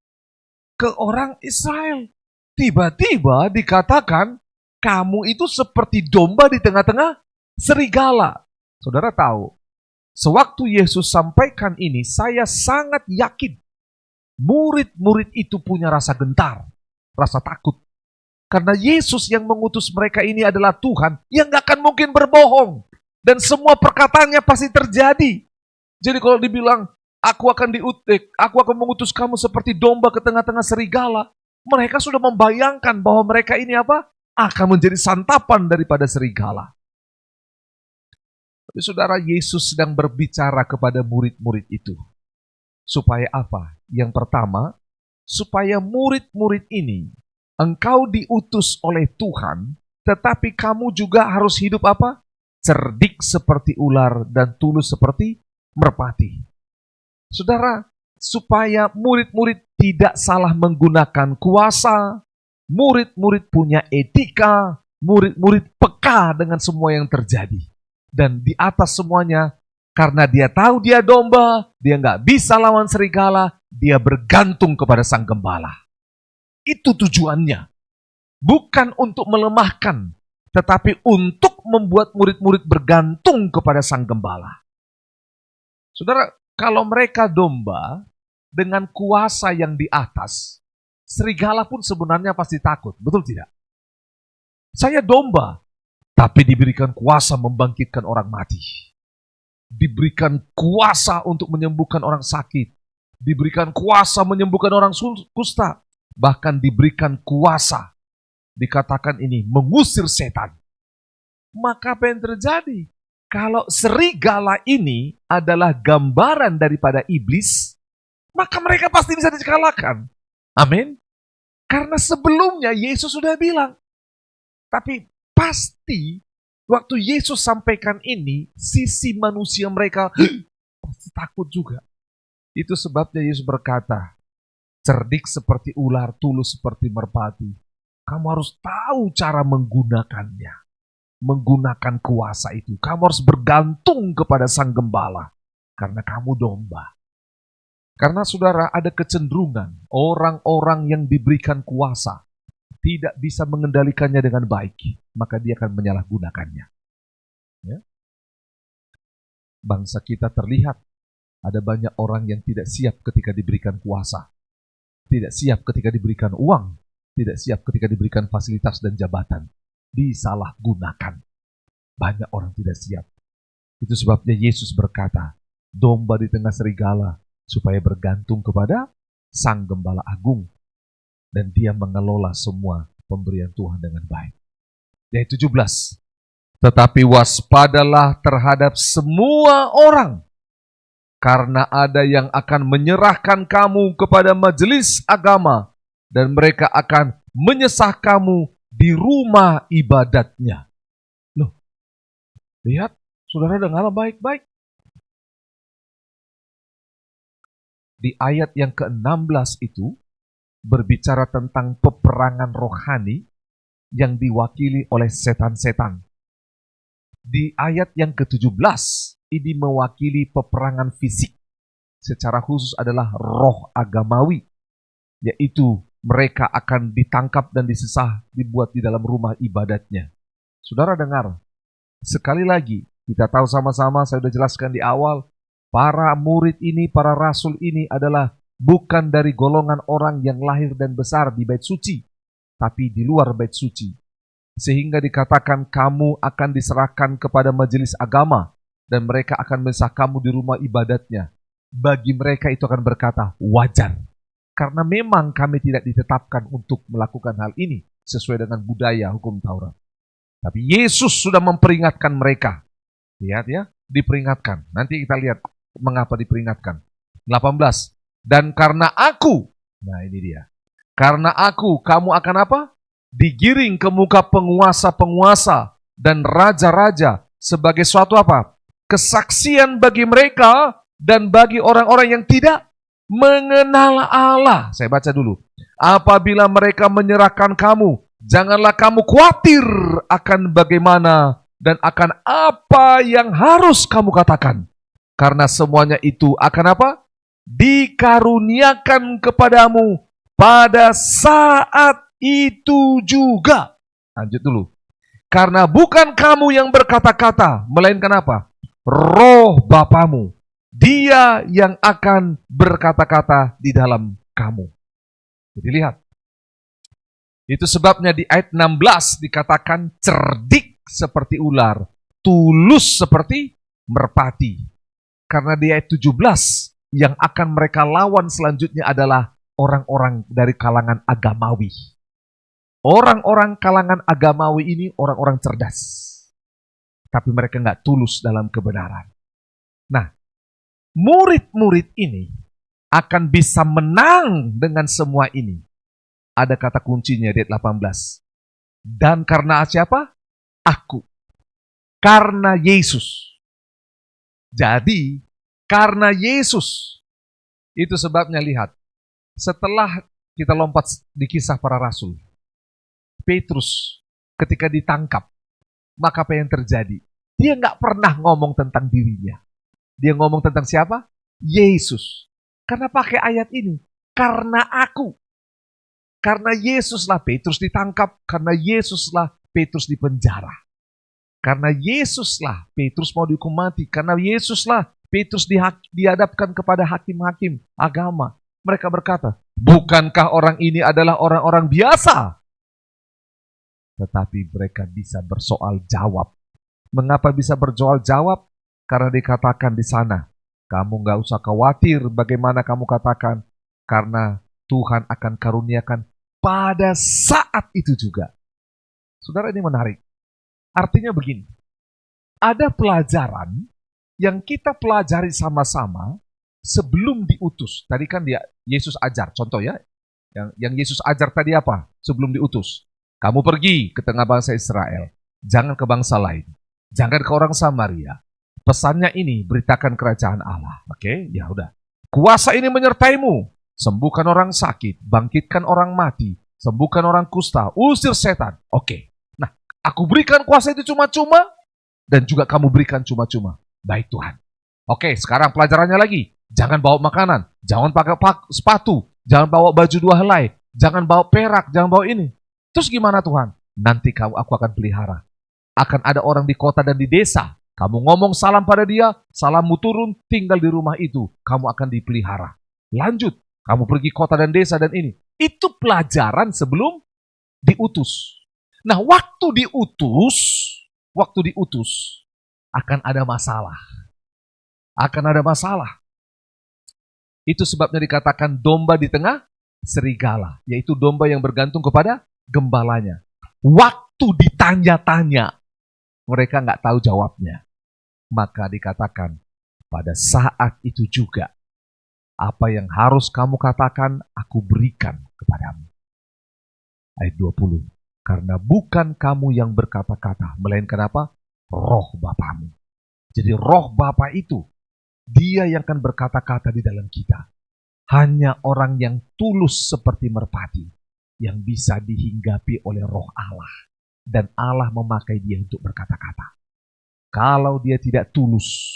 Ke orang Israel. Tiba-tiba dikatakan, kamu itu seperti domba di tengah-tengah serigala. Saudara tahu, sewaktu Yesus sampaikan ini, saya sangat yakin murid-murid itu punya rasa gentar, rasa takut. Karena Yesus yang mengutus mereka ini adalah Tuhan yang gak akan mungkin berbohong. Dan semua perkataannya pasti terjadi. Jadi kalau dibilang, aku akan mengutus kamu seperti domba ke tengah-tengah serigala. Mereka sudah membayangkan bahwa mereka ini apa? Akan menjadi santapan daripada serigala. Tapi saudara, Yesus sedang berbicara kepada murid-murid itu. Supaya apa? Yang pertama, supaya murid-murid ini, engkau diutus oleh Tuhan, tetapi kamu juga harus hidup apa? Cerdik seperti ular dan tulus seperti merpati. Saudara, supaya murid-murid tidak salah menggunakan kuasa, murid-murid punya etika, murid-murid peka dengan semua yang terjadi. Dan di atas semuanya, karena dia tahu dia domba, dia nggak bisa lawan serigala, dia bergantung kepada Sang Gembala. Itu tujuannya. Bukan untuk melemahkan, tetapi untuk membuat murid-murid bergantung kepada Sang Gembala. Saudara, kalau mereka domba dengan kuasa yang di atas, serigala pun sebenarnya pasti takut, betul tidak? Saya domba, tapi diberikan kuasa membangkitkan orang mati. Diberikan kuasa untuk menyembuhkan orang sakit. Diberikan kuasa menyembuhkan orang kusta. Bahkan diberikan kuasa, dikatakan ini, mengusir setan. Maka apa yang terjadi? Kalau serigala ini adalah gambaran daripada iblis, maka mereka pasti bisa dikalahkan. Amin. Karena sebelumnya Yesus sudah bilang. Tapi pasti waktu Yesus sampaikan ini, sisi manusia mereka pasti takut juga. Itu sebabnya Yesus berkata, cerdik seperti ular, tulus seperti merpati. Kamu harus tahu cara menggunakannya. Menggunakan kuasa itu. Kamu harus bergantung kepada Sang Gembala. Karena kamu domba. Karena saudara, ada kecenderungan orang-orang yang diberikan kuasa tidak bisa mengendalikannya dengan baik. Maka dia akan menyalahgunakannya. Ya. Bangsa kita terlihat ada banyak orang yang tidak siap ketika diberikan kuasa. Tidak siap ketika diberikan uang, tidak siap ketika diberikan fasilitas dan jabatan. Disalahgunakan. Banyak orang tidak siap. Itu sebabnya Yesus berkata, domba di tengah serigala, supaya bergantung kepada Sang Gembala Agung. Dan dia mengelola semua pemberian Tuhan dengan baik. Ayat 17. Tetapi waspadalah terhadap semua orang, karena ada yang akan menyerahkan kamu kepada majelis agama, dan mereka akan menyesah kamu di rumah ibadatnya. Loh, lihat, saudara dengar baik-baik. Di ayat yang ke-16 itu, berbicara tentang peperangan rohani yang diwakili oleh setan-setan. Di ayat yang ke-17, ini mewakili peperangan fisik. Secara khusus adalah roh agamawi. Yaitu mereka akan ditangkap dan disesah, dibuat di dalam rumah ibadatnya. Saudara dengar, sekali lagi, kita tahu sama-sama, saya sudah jelaskan di awal, para murid ini, para rasul ini adalah bukan dari golongan orang yang lahir dan besar di bait suci, tapi di luar bait suci. Sehingga dikatakan kamu akan diserahkan kepada majelis agama, dan mereka akan menyesah kamu di rumah ibadatnya. Bagi mereka itu akan berkata, wajar. Karena memang kami tidak ditetapkan untuk melakukan hal ini sesuai dengan budaya hukum Taurat. Tapi Yesus sudah memperingatkan mereka. Lihat ya, diperingatkan. Nanti kita lihat mengapa diperingatkan. 18. Dan karena aku, nah ini dia. Karena aku, kamu akan apa? Digiring ke muka penguasa-penguasa dan raja-raja sebagai suatu apa? Kesaksian bagi mereka dan bagi orang-orang yang tidak mengenal Allah. Saya baca dulu. Apabila mereka menyerahkan kamu, janganlah kamu khawatir akan bagaimana dan akan apa yang harus kamu katakan. Karena semuanya itu akan apa? Dikaruniakan kepadamu pada saat itu juga. Lanjut dulu. Karena bukan kamu yang berkata-kata, melainkan apa? Roh Bapamu. Dia yang akan berkata-kata di dalam kamu. Jadi lihat. Itu sebabnya di ayat 16 dikatakan cerdik seperti ular, tulus seperti merpati. Karena di ayat 17 yang akan mereka lawan selanjutnya adalah orang-orang dari kalangan agamawi. Orang-orang kalangan agamawi ini orang-orang cerdas. Tapi mereka nggak tulus dalam kebenaran. Nah, murid-murid ini akan bisa menang dengan semua ini. Ada kata kuncinya di ayat 18. Dan karena siapa? Aku. Karena Yesus. Jadi, karena Yesus. Itu sebabnya lihat. Setelah kita lompat di kisah para rasul. Petrus ketika ditangkap. Maka apa yang terjadi? Dia nggak pernah ngomong tentang dirinya. Dia ngomong tentang siapa? Yesus. Karena pakai ayat ini. Karena aku. Karena Yesuslah Petrus ditangkap. Karena Yesuslah Petrus dipenjara. Karena Yesuslah Petrus mau dihukum mati. Karena Yesuslah Petrus dihadapkan kepada hakim-hakim agama. Mereka berkata, bukankah orang ini adalah orang-orang biasa? Tetapi mereka bisa bersoal jawab. Mengapa bisa bersoal jawab? Karena dikatakan di sana, kamu gak usah khawatir bagaimana kamu katakan. Karena Tuhan akan karuniakan pada saat itu juga. Saudara, ini menarik. Artinya begini, ada pelajaran yang kita pelajari sama-sama sebelum diutus. Tadi kan Yesus ajar, contoh ya. Yang Yesus ajar tadi apa? Sebelum diutus. Kamu pergi ke tengah bangsa Israel. Jangan ke bangsa lain. Jangan ke orang Samaria. Pesannya ini, beritakan kerajaan Allah. Oke, ya udah. Kuasa ini menyertaimu. Sembuhkan orang sakit, bangkitkan orang mati, sembuhkan orang kusta, usir setan. Oke. Nah, aku berikan kuasa itu cuma-cuma, dan juga kamu berikan cuma-cuma. Baik Tuhan. Oke, sekarang pelajarannya lagi. Jangan bawa makanan, jangan pakai sepatu, jangan bawa baju 2 helai, jangan bawa perak, jangan bawa ini. Terus gimana Tuhan? Nanti aku akan pelihara. Akan ada orang di kota dan di desa. Kamu ngomong salam pada dia, salammu turun, tinggal di rumah itu. Kamu akan dipelihara. Lanjut. Kamu pergi kota dan desa dan ini. Itu pelajaran sebelum diutus. Nah, waktu diutus, akan ada masalah. Akan ada masalah. Itu sebabnya dikatakan domba di tengah serigala. Yaitu domba yang bergantung kepada gembalanya. Waktu ditanya-tanya, mereka nggak tahu jawabnya. Maka dikatakan, pada saat itu juga, apa yang harus kamu katakan, aku berikan kepadamu. Ayat 20. Karena bukan kamu yang berkata-kata, melainkan apa? Roh Bapamu. Jadi roh Bapa itu, dia yang akan berkata-kata di dalam kita. Hanya orang yang tulus seperti merpati, yang bisa dihinggapi oleh roh Allah. Dan Allah memakai dia untuk berkata-kata. Kalau dia tidak tulus,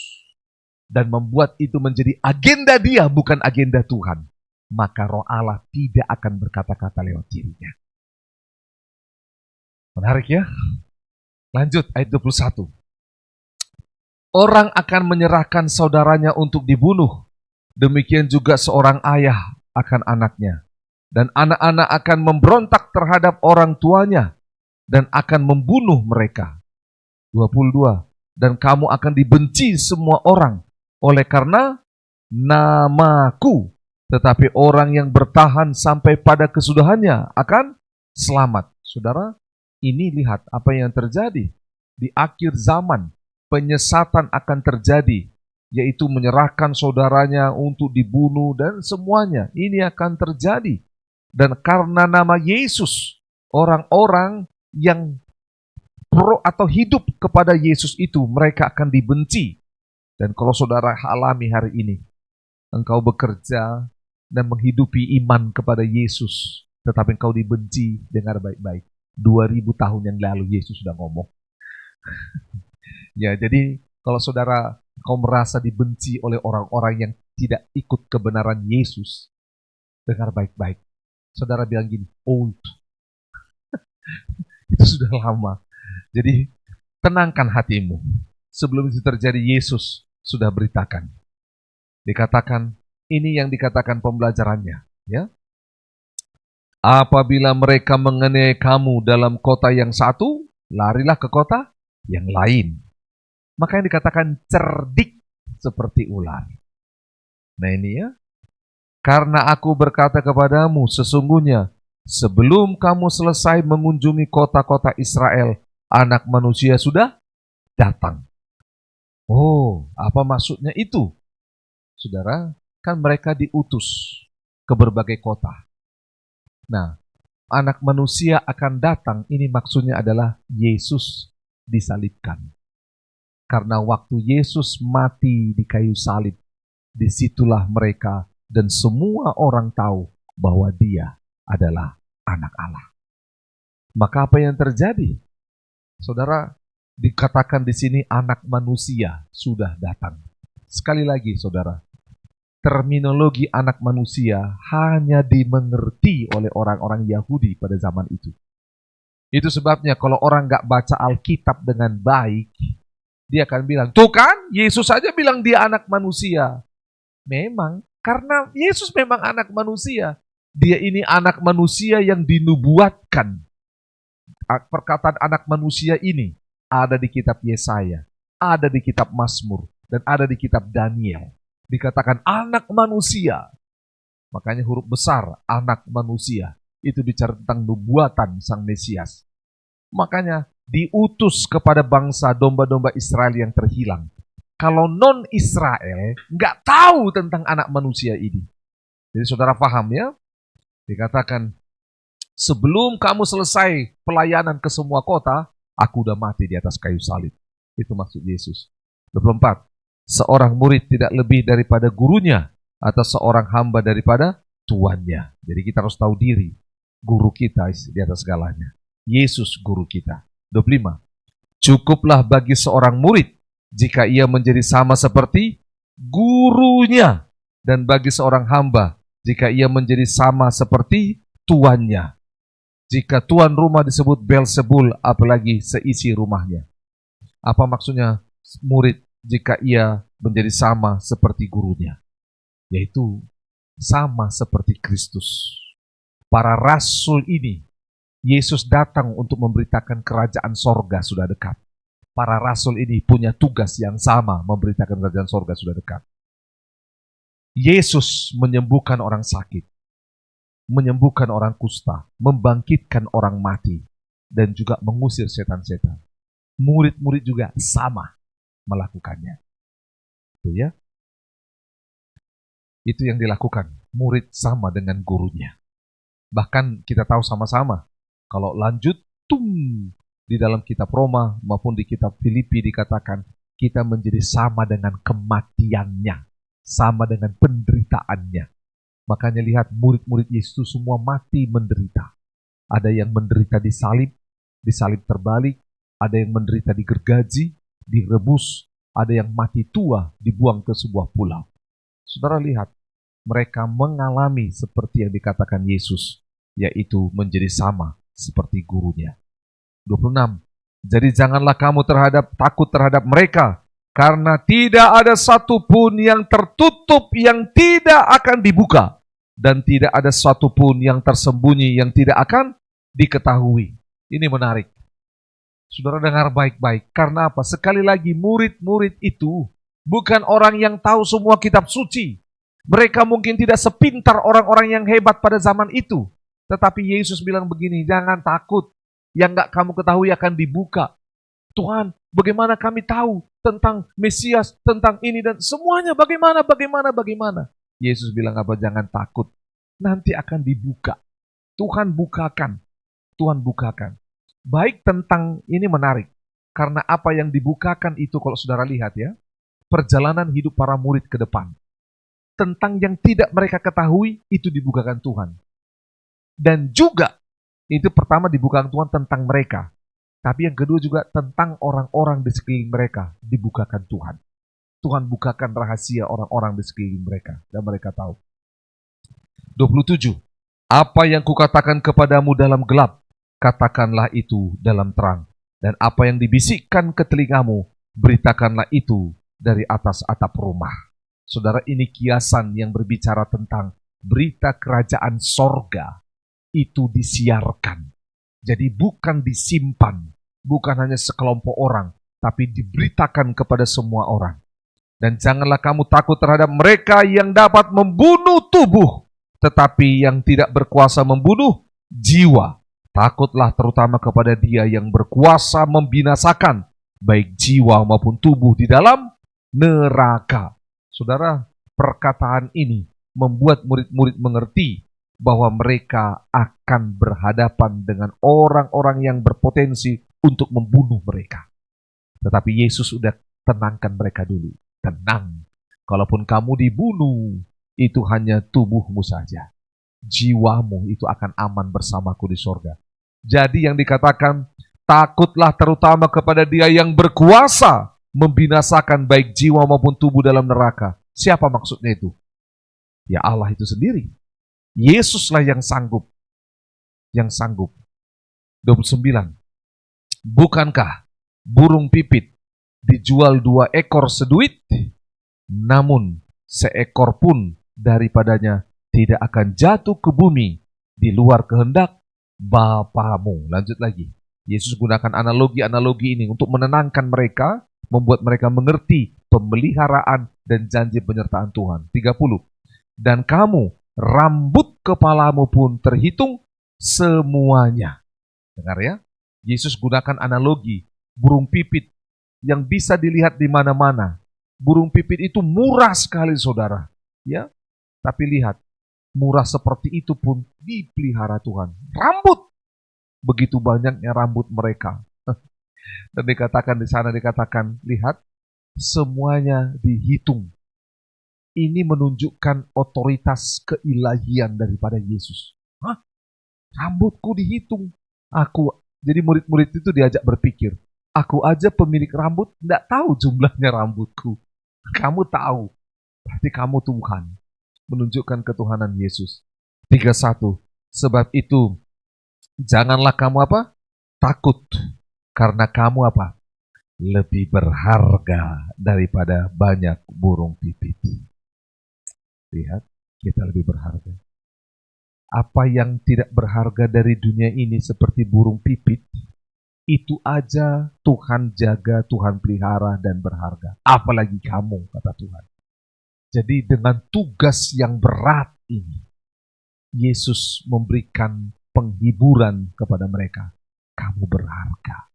dan membuat itu menjadi agenda dia, bukan agenda Tuhan, maka roh Allah tidak akan berkata-kata lewat dirinya. Menarik ya? Lanjut ayat 21. Orang akan menyerahkan saudaranya untuk dibunuh. Demikian juga seorang ayah akan anaknya. Dan anak-anak akan memberontak terhadap orang tuanya dan akan membunuh mereka. 22. Dan kamu akan dibenci semua orang oleh karena namaku, tetapi orang yang bertahan sampai pada kesudahannya akan selamat. Saudara, ini lihat apa yang terjadi. Di akhir zaman, penyesatan akan terjadi, yaitu menyerahkan saudaranya untuk dibunuh dan semuanya. Ini akan terjadi. Dan karena nama Yesus, orang-orang yang pro atau hidup kepada Yesus itu, mereka akan dibenci. Dan kalau saudara alami hari ini, engkau bekerja dan menghidupi iman kepada Yesus, tetapi engkau dibenci, dengar baik-baik. 2000 tahun yang lalu Yesus sudah ngomong. Ya, jadi kalau saudara kau merasa dibenci oleh orang-orang yang tidak ikut kebenaran Yesus, dengar baik-baik. Saudara bilang gini, old, itu sudah lama. Jadi tenangkan hatimu. Sebelum itu terjadi, Yesus sudah beritakan. Dikatakan, ini yang dikatakan pembelajarannya. Ya, apabila mereka menganiaya kamu dalam kota yang satu, larilah ke kota yang lain. Maka yang dikatakan cerdik seperti ular. Nah ini ya, karena aku berkata kepadamu, sesungguhnya sebelum kamu selesai mengunjungi kota-kota Israel, Anak Manusia sudah datang. Oh, apa maksudnya itu? Saudara, kan mereka diutus ke berbagai kota. Nah, Anak Manusia akan datang, ini maksudnya adalah Yesus disalibkan. Karena waktu Yesus mati di kayu salib, disitulah mereka dan semua orang tahu bahwa Dia adalah Anak Allah. Maka apa yang terjadi? Saudara, dikatakan di sini Anak Manusia sudah datang. Sekali lagi saudara, terminologi anak manusia hanya dimengerti oleh orang-orang Yahudi pada zaman itu. Itu sebabnya kalau orang gak baca Alkitab dengan baik, dia akan bilang, tuh kan, Yesus saja bilang dia anak manusia. Memang, karena Yesus memang anak manusia. Dia ini anak manusia yang dinubuatkan. Perkataan anak manusia ini ada di kitab Yesaya, ada di kitab Mazmur, dan ada di kitab Daniel. Dikatakan anak manusia. Makanya huruf besar anak manusia. Itu bicara tentang nubuatan sang Mesias. Makanya diutus kepada bangsa domba-domba Israel yang terhilang. Kalau non-Israel nggak tahu tentang anak manusia ini. Jadi saudara paham ya? Dikatakan sebelum kamu selesai pelayanan ke semua kota, aku udah mati di atas kayu salib. Itu maksud Yesus. 24. Seorang murid tidak lebih daripada gurunya, atau seorang hamba daripada tuannya. Jadi kita harus tahu diri. Guru kita di atas segalanya. Yesus guru kita. 25. Cukuplah bagi seorang murid jika ia menjadi sama seperti gurunya, dan bagi seorang hamba jika ia menjadi sama seperti tuannya. Jika tuan rumah disebut Beelzebul, apalagi seisi rumahnya. Apa maksudnya murid jika ia menjadi sama seperti gurunya? Yaitu sama seperti Kristus. Para rasul ini, Yesus datang untuk memberitakan kerajaan sorga sudah dekat. Para rasul ini punya tugas yang sama, memberitakan kerajaan sorga sudah dekat. Yesus menyembuhkan orang sakit, menyembuhkan orang kusta, membangkitkan orang mati, dan juga mengusir setan-setan. Murid-murid juga sama melakukannya. Itu ya. Itu yang dilakukan. Murid sama dengan gurunya. Bahkan kita tahu sama-sama, kalau lanjut, di dalam kitab Roma maupun di kitab Filipi dikatakan, kita menjadi sama dengan kematiannya, sama dengan penderitaannya. Makanya lihat murid-murid Yesus semua mati menderita. Ada yang menderita disalib terbalik, ada yang menderita digergaji, direbus, ada yang mati tua, dibuang ke sebuah pulau. Saudara lihat, mereka mengalami seperti yang dikatakan Yesus, yaitu menjadi sama seperti gurunya. 26. Jadi janganlah kamu takut terhadap mereka, karena tidak ada satupun yang tertutup yang tidak akan dibuka, dan tidak ada satupun yang tersembunyi yang tidak akan diketahui. Ini menarik. Saudara dengar baik-baik. Karena apa? Sekali lagi, murid-murid itu bukan orang yang tahu semua kitab suci. Mereka mungkin tidak sepintar orang-orang yang hebat pada zaman itu. Tetapi Yesus bilang begini, jangan takut. Yang gak kamu ketahui akan dibuka. Tuhan, bagaimana kami tahu tentang Mesias, tentang ini dan semuanya bagaimana. Yesus bilang apa? Jangan takut. Nanti akan dibuka. Tuhan bukakan. Baik tentang ini menarik. Karena apa yang dibukakan itu kalau saudara lihat ya, perjalanan hidup para murid ke depan. Tentang yang tidak mereka ketahui, itu dibukakan Tuhan. Dan juga, itu pertama dibukakan Tuhan tentang mereka. Tapi yang kedua juga tentang orang-orang di sekeliling mereka dibukakan Tuhan. Tuhan bukakan rahasia orang-orang di sekeliling mereka dan mereka tahu. 27. Apa yang kukatakan kepadamu dalam gelap, katakanlah itu dalam terang. Dan apa yang dibisikkan ke telingamu, beritakanlah itu dari atas atap rumah. Saudara, ini kiasan yang berbicara tentang berita kerajaan sorga itu disiarkan. Jadi bukan disimpan, bukan hanya sekelompok orang, tapi diberitakan kepada semua orang. Dan janganlah kamu takut terhadap mereka yang dapat membunuh tubuh, tetapi yang tidak berkuasa membunuh jiwa. Takutlah terutama kepada Dia yang berkuasa membinasakan baik jiwa maupun tubuh di dalam neraka. Saudara, perkataan ini membuat murid-murid mengerti bahwa mereka akan berhadapan dengan orang-orang yang berpotensi untuk membunuh mereka. Tetapi Yesus sudah tenangkan mereka dulu. Tenang, kalaupun kamu dibunuh, itu hanya tubuhmu saja. Jiwamu itu akan aman bersamaku di sorga. Jadi yang dikatakan, takutlah terutama kepada Dia yang berkuasa membinasakan baik jiwa maupun tubuh dalam neraka. Siapa maksudnya itu? Ya Allah itu sendiri. Yesuslah yang sanggup. Yang sanggup. 29. Bukankah burung pipit dijual 2 ekor seduit? Namun seekor pun daripadanya tidak akan jatuh ke bumi di luar kehendak Bapamu. Lanjut lagi. Yesus gunakan analogi-analogi ini untuk menenangkan mereka, membuat mereka mengerti pemeliharaan dan janji penyertaan Tuhan. 30. Dan kamu, rambut kepalamu pun terhitung semuanya. Dengar ya, Yesus gunakan analogi burung pipit yang bisa dilihat di mana-mana. Burung pipit itu murah sekali, saudara. Ya, tapi lihat, murah seperti itu pun dipelihara Tuhan. Rambut, begitu banyaknya rambut mereka. Dan dikatakan di sana, lihat, semuanya dihitung. Ini menunjukkan otoritas keilahian daripada Yesus. Hah? Rambutku dihitung. Jadi murid-murid itu diajak berpikir, aku aja pemilik rambut, tidak tahu jumlahnya rambutku. Kamu tahu, berarti kamu Tuhan. Menunjukkan ketuhanan Yesus. 31. Sebab itu, janganlah kamu apa? Takut. Karena kamu apa? Lebih berharga daripada banyak burung pipit. Lihat, kita lebih berharga. Apa yang tidak berharga dari dunia ini seperti burung pipit, itu aja Tuhan jaga, Tuhan pelihara dan berharga. Apalagi kamu, kata Tuhan. Jadi dengan tugas yang berat ini, Yesus memberikan penghiburan kepada mereka. Kamu berharga.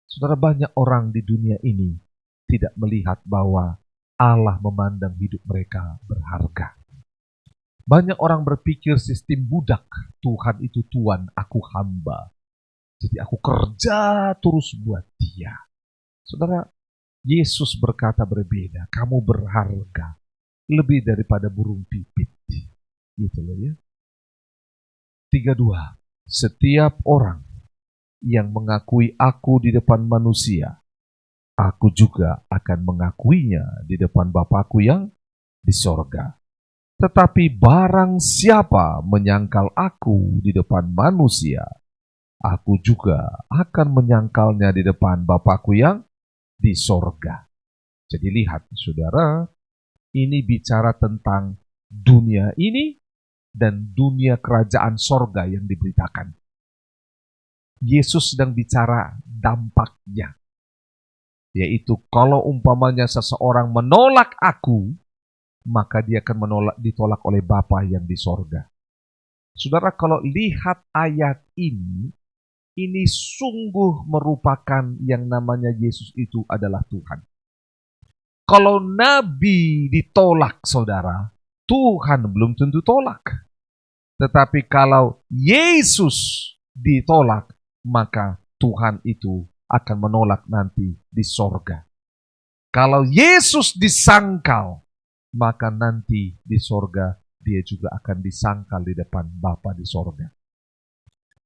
Saudara, banyak orang di dunia ini tidak melihat bahwa Allah memandang hidup mereka berharga. Banyak orang berpikir sistem budak, Tuhan itu tuan, aku hamba. Jadi aku kerja terus buat Dia. Saudara, Yesus berkata berbeda, kamu berharga lebih daripada burung pipit. Gitu loh ya. 32. Setiap orang yang mengakui aku di depan manusia, aku juga akan mengakuinya di depan Bapakku yang di sorga. Tetapi barang siapa menyangkal aku di depan manusia, aku juga akan menyangkalnya di depan Bapakku yang di sorga. Jadi lihat saudara, ini bicara tentang dunia ini dan dunia kerajaan sorga yang diberitakan. Yesus sedang bicara dampaknya. Yaitu kalau umpamanya seseorang menolak aku, maka dia akan ditolak oleh Bapa yang di sorga. Saudara, kalau lihat ayat ini sungguh merupakan yang namanya Yesus itu adalah Tuhan. Kalau Nabi ditolak, saudara, Tuhan belum tentu tolak. Tetapi kalau Yesus ditolak, maka Tuhan itu akan menolak nanti di sorga. Kalau Yesus disangkal, maka nanti di sorga dia juga akan disangkal di depan Bapa di sorga.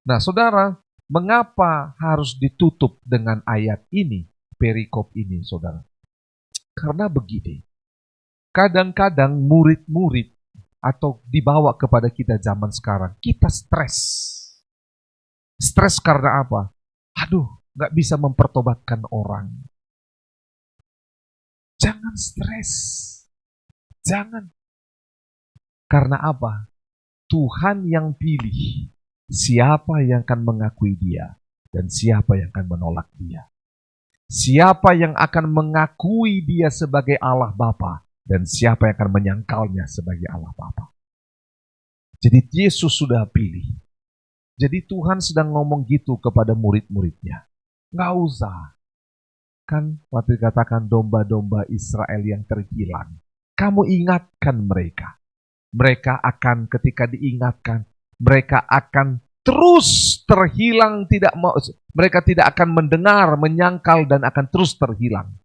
Nah saudara, Mengapa harus ditutup dengan ayat ini, perikop ini, saudara? Karena begini, kadang-kadang murid-murid atau dibawa kepada kita zaman sekarang, kita stres. Stres karena apa? Aduh, gak bisa mempertobatkan orang. Jangan stres. Jangan. Karena apa? Tuhan yang pilih siapa yang akan mengakui dia dan siapa yang akan menolak dia. Siapa yang akan mengakui dia sebagai Allah Bapa dan siapa yang akan menyangkalnya sebagai Allah Bapa. Jadi Yesus sudah pilih. Jadi Tuhan sedang ngomong gitu kepada murid-muridnya. Nggak usah. Kan waktu dikatakan domba-domba Israel yang terhilang. Kamu ingatkan mereka. Mereka akan ketika diingatkan, mereka akan terus terhilang, mereka tidak akan mendengar, menyangkal dan akan terus terhilang.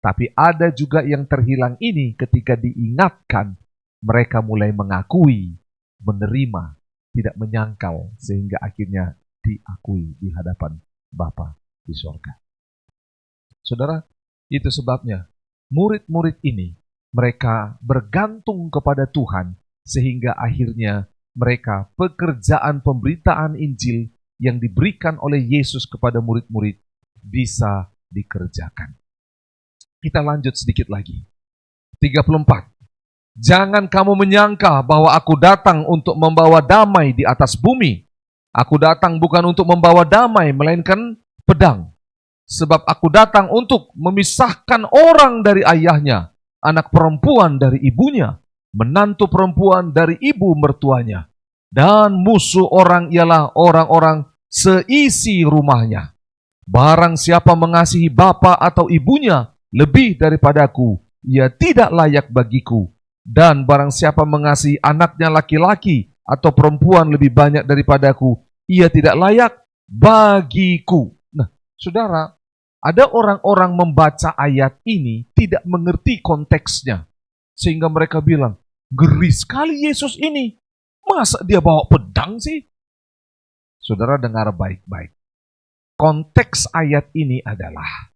Tapi ada juga yang terhilang ini ketika diingatkan, mereka mulai mengakui, menerima, tidak menyangkal sehingga akhirnya diakui di hadapan Bapa di sorga. Saudara, itu sebabnya murid-murid ini mereka bergantung kepada Tuhan sehingga akhirnya mereka pekerjaan pemberitaan Injil yang diberikan oleh Yesus kepada murid-murid bisa dikerjakan. Kita lanjut sedikit lagi. 34. Jangan kamu menyangka bahwa aku datang untuk membawa damai di atas bumi. Aku datang bukan untuk membawa damai, melainkan pedang. Sebab aku datang untuk memisahkan orang dari ayahnya, anak perempuan dari ibunya, menantu perempuan dari ibu mertuanya, dan musuh orang ialah orang-orang seisi rumahnya. Barang siapa mengasihi bapa atau ibunya lebih daripadaku, ia tidak layak bagiku. Dan barang siapa mengasihi anaknya laki-laki atau perempuan lebih banyak daripadaku, ia tidak layak bagiku. Nah, saudara, ada orang-orang membaca ayat ini tidak mengerti konteksnya. Sehingga mereka bilang, ngeri sekali Yesus ini. Masa dia bawa pedang sih? Saudara dengar baik-baik. Konteks ayat ini adalah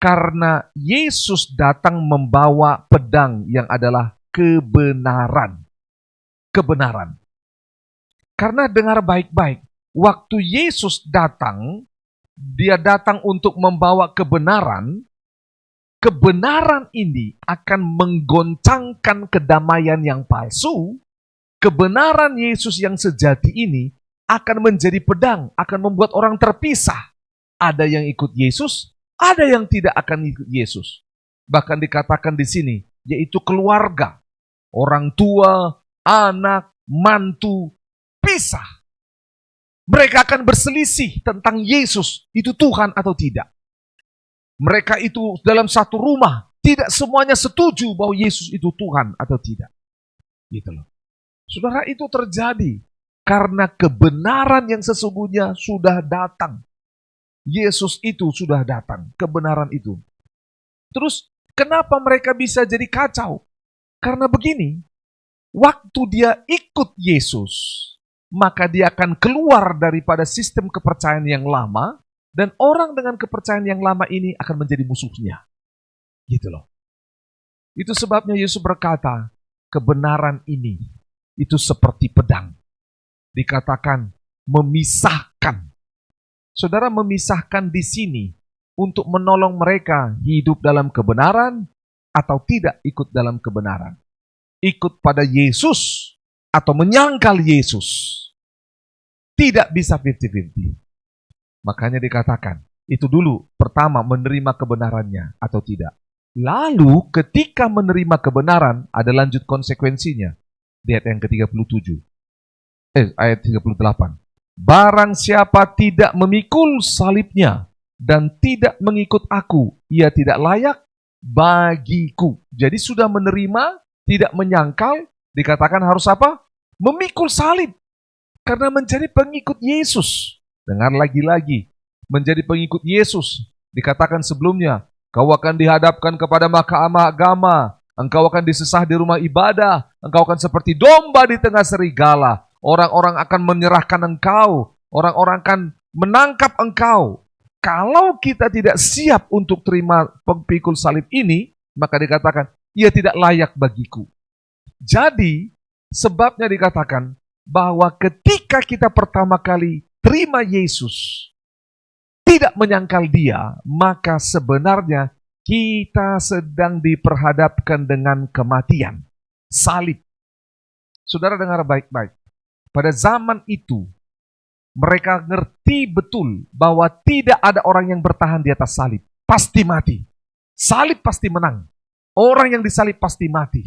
karena Yesus datang membawa pedang yang adalah kebenaran. Kebenaran. Karena dengar baik-baik, waktu Yesus datang, dia datang untuk membawa kebenaran. Kebenaran ini akan menggoncangkan kedamaian yang palsu. Kebenaran Yesus yang sejati ini akan menjadi pedang, akan membuat orang terpisah. Ada yang ikut Yesus, ada yang tidak akan ikut Yesus. Bahkan dikatakan di sini, yaitu keluarga. Orang tua, anak, mantu, pisah. Mereka akan berselisih tentang Yesus, itu Tuhan atau tidak. Mereka itu dalam satu rumah, tidak semuanya setuju bahwa Yesus itu Tuhan atau tidak. Gitu loh. Saudara, itu terjadi karena kebenaran yang sesungguhnya sudah datang. Yesus itu sudah datang, kebenaran itu. Terus, kenapa mereka bisa jadi kacau? Karena begini, waktu dia ikut Yesus, maka dia akan keluar daripada sistem kepercayaan yang lama, dan orang dengan kepercayaan yang lama ini akan menjadi musuhnya. Gitu loh. Itu sebabnya Yesus berkata, kebenaran ini, itu seperti pedang. Dikatakan, memisahkan. Saudara, memisahkan di sini, untuk menolong mereka hidup dalam kebenaran, atau tidak ikut dalam kebenaran. Ikut pada Yesus, atau menyangkal Yesus. Tidak bisa 50-50. Makanya dikatakan, itu dulu pertama menerima kebenarannya atau tidak. Lalu ketika menerima kebenaran, ada lanjut konsekuensinya. Di ayat yang ke-37. Ayat 38. Barang siapa tidak memikul salibnya dan tidak mengikut aku, ia tidak layak bagiku. Jadi sudah menerima, tidak menyangkal, dikatakan harus apa? Memikul salib. Karena menjadi pengikut Yesus. Dengar lagi-lagi. Menjadi pengikut Yesus. Dikatakan sebelumnya, kau akan dihadapkan kepada mahkamah agama. Engkau akan disesah di rumah ibadah. Engkau akan seperti domba di tengah serigala. Orang-orang akan menyerahkan engkau. Orang-orang akan menangkap engkau. Kalau kita tidak siap untuk terima pemikul salib ini, maka dikatakan, ia tidak layak bagiku. Jadi, sebabnya dikatakan bahwa ketika kita pertama kali terima Yesus, tidak menyangkal dia, maka sebenarnya kita sedang diperhadapkan dengan kematian, salib. Saudara dengar baik-baik. Pada zaman itu, mereka ngerti betul bahwa tidak ada orang yang bertahan di atas salib. Pasti mati. Salib pasti menang. Orang yang disalib pasti mati.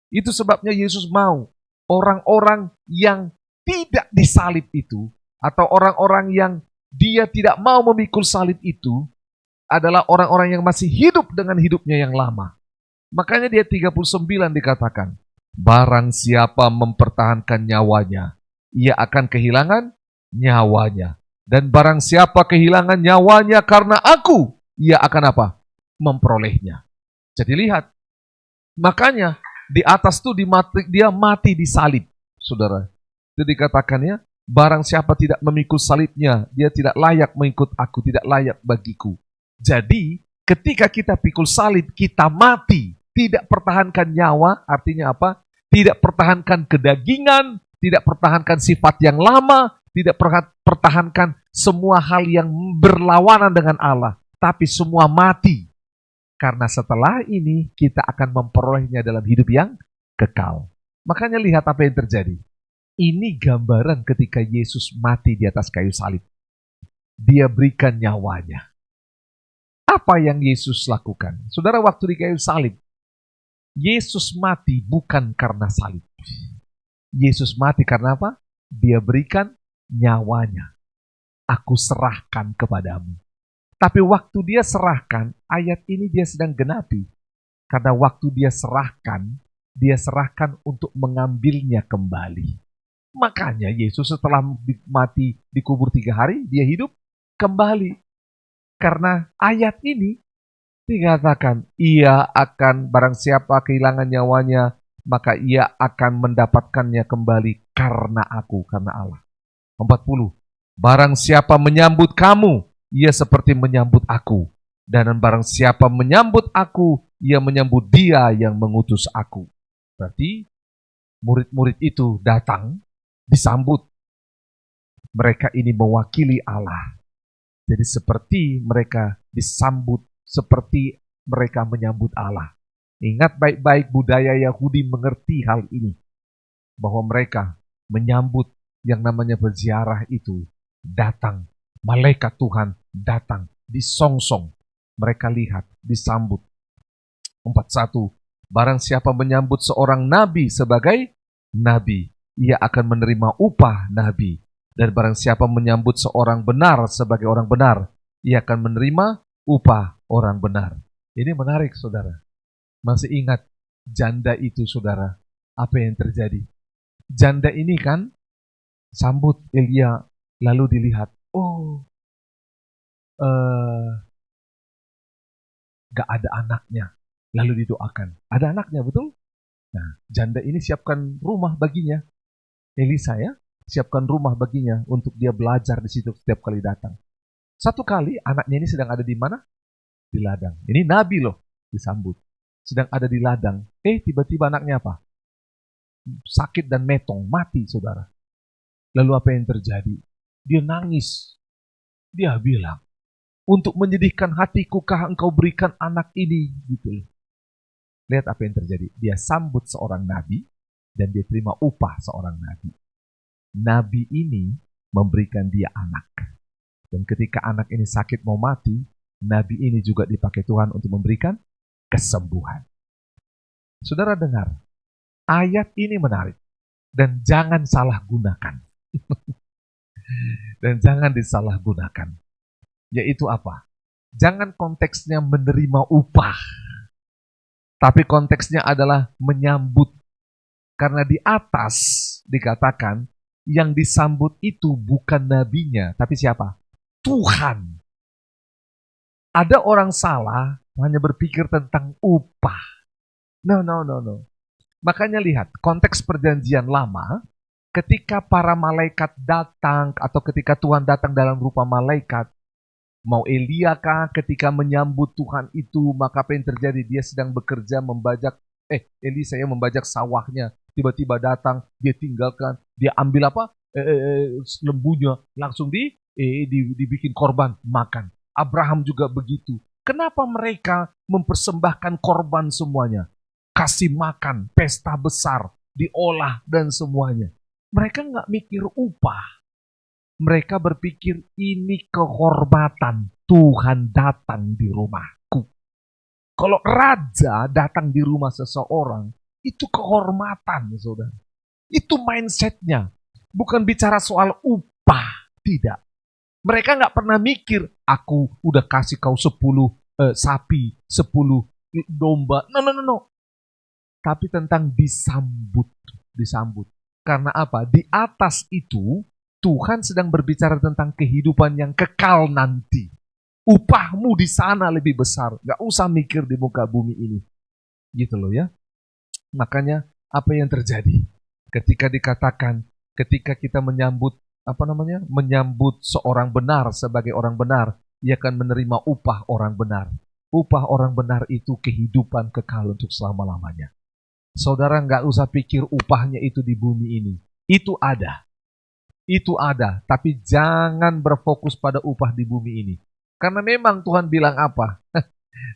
Itu sebabnya Yesus mau orang-orang yang tidak disalib itu, atau orang-orang yang dia tidak mau memikul salib itu, adalah orang-orang yang masih hidup dengan hidupnya yang lama. Makanya dia 39 dikatakan, barang siapa mempertahankan nyawanya, ia akan kehilangan nyawanya. Dan barang siapa kehilangan nyawanya karena aku, ia akan apa? Memperolehnya. Jadi lihat, makanya di atas itu dia mati di salib, saudara. Itu dikatakannya, barang siapa tidak memikul salibnya, dia tidak layak mengikut aku, tidak layak bagiku. Jadi, ketika kita pikul salib, kita mati. Tidak pertahankan nyawa, artinya apa? Tidak pertahankan kedagingan, tidak pertahankan sifat yang lama, tidak pertahankan semua hal yang berlawanan dengan Allah. Tapi semua mati. Karena setelah ini kita akan memperolehnya dalam hidup yang kekal. Makanya lihat apa yang terjadi. Ini gambaran ketika Yesus mati di atas kayu salib. Dia berikan nyawanya. Apa yang Yesus lakukan? Saudara, waktu di kayu salib, Yesus mati bukan karena salib. Yesus mati karena apa? Dia berikan nyawanya. Aku serahkan kepadamu. Tapi waktu dia serahkan, ayat ini dia sedang genapi. Karena waktu dia serahkan untuk mengambilnya kembali. Makanya Yesus setelah mati dikubur 3 hari, dia hidup kembali. Karena ayat ini dikatakan, ia akan, barang siapa kehilangan nyawanya, maka ia akan mendapatkannya kembali karena aku, karena Allah. 40. Barang siapa menyambut kamu, ia seperti menyambut aku. Dan barang siapa menyambut aku, ia menyambut dia yang mengutus aku. Berarti murid-murid itu datang, disambut. Mereka ini mewakili Allah. Jadi seperti mereka disambut, seperti mereka menyambut Allah. Ingat baik-baik, budaya Yahudi mengerti hal ini. Bahwa mereka menyambut yang namanya berziarah itu. Datang, malaikat Tuhan datang, disongsong. Mereka lihat, disambut. 41. Barang siapa menyambut seorang nabi sebagai nabi, ia akan menerima upah nabi. Dan barang siapa menyambut seorang benar sebagai orang benar, ia akan menerima upah orang benar. Ini menarik, saudara. Masih ingat janda itu, saudara? Apa yang terjadi? Janda ini kan sambut Elia, lalu dilihat, gak ada anaknya. Lalu didoakan, ada anaknya, betul? Nah, janda ini siapkan rumah baginya. Elisa ya, siapkan rumah baginya untuk dia belajar di situ setiap kali datang. Satu kali anaknya ini sedang ada di mana? Di ladang. Ini nabi loh, disambut. Sedang ada di ladang. Tiba-tiba anaknya apa? Sakit dan metong, mati, saudara. Lalu apa yang terjadi? Dia nangis. Dia bilang, untuk menyedihkan hatikukah engkau berikan anak ini? Gitu. Lihat apa yang terjadi. Dia sambut seorang nabi dan dia terima upah seorang nabi. Nabi ini memberikan dia anak. Dan ketika anak ini sakit mau mati, nabi ini juga dipakai Tuhan untuk memberikan kesembuhan. Saudara dengar, ayat ini menarik. Dan jangan salah gunakan. Dan jangan disalahgunakan. Yaitu apa? Jangan konteksnya menerima upah. Tapi konteksnya adalah menyambut. Karena di atas dikatakan, yang disambut itu bukan nabinya, tapi siapa? Tuhan. Ada orang salah hanya berpikir tentang upah. No. Makanya lihat, konteks perjanjian lama, ketika para malaikat datang atau ketika Tuhan datang dalam rupa malaikat, mau Elia kah ketika menyambut Tuhan itu, maka apa yang terjadi? Dia sedang bekerja membajak, Eli saya membajak sawahnya, tiba-tiba datang, dia tinggalkan, dia ambil apa? Lembunya, langsung dibikin korban, makan. Abraham juga begitu. Kenapa mereka mempersembahkan korban semuanya? Kasih makan, pesta besar, diolah dan semuanya. Mereka nggak mikir upah. Mereka berpikir ini kehormatan. Tuhan datang di rumahku. Kalau raja datang di rumah seseorang, itu kehormatan, saudara. Itu mindsetnya. Bukan bicara soal upah, tidak. Mereka nggak pernah mikir, aku udah kasih kau 10 sapi, 10 domba. No. Tapi tentang disambut. Karena apa? Di atas itu, Tuhan sedang berbicara tentang kehidupan yang kekal nanti. Upahmu di sana lebih besar. Gak usah mikir di muka bumi ini. Gitu loh ya. Makanya apa yang terjadi? Ketika dikatakan, ketika kita menyambut seorang benar sebagai orang benar, ia akan menerima upah orang benar. Upah orang benar itu kehidupan kekal untuk selama-lamanya. Saudara nggak usah pikir upahnya itu di bumi ini. Itu ada, tapi jangan berfokus pada upah di bumi ini. Karena memang Tuhan bilang apa?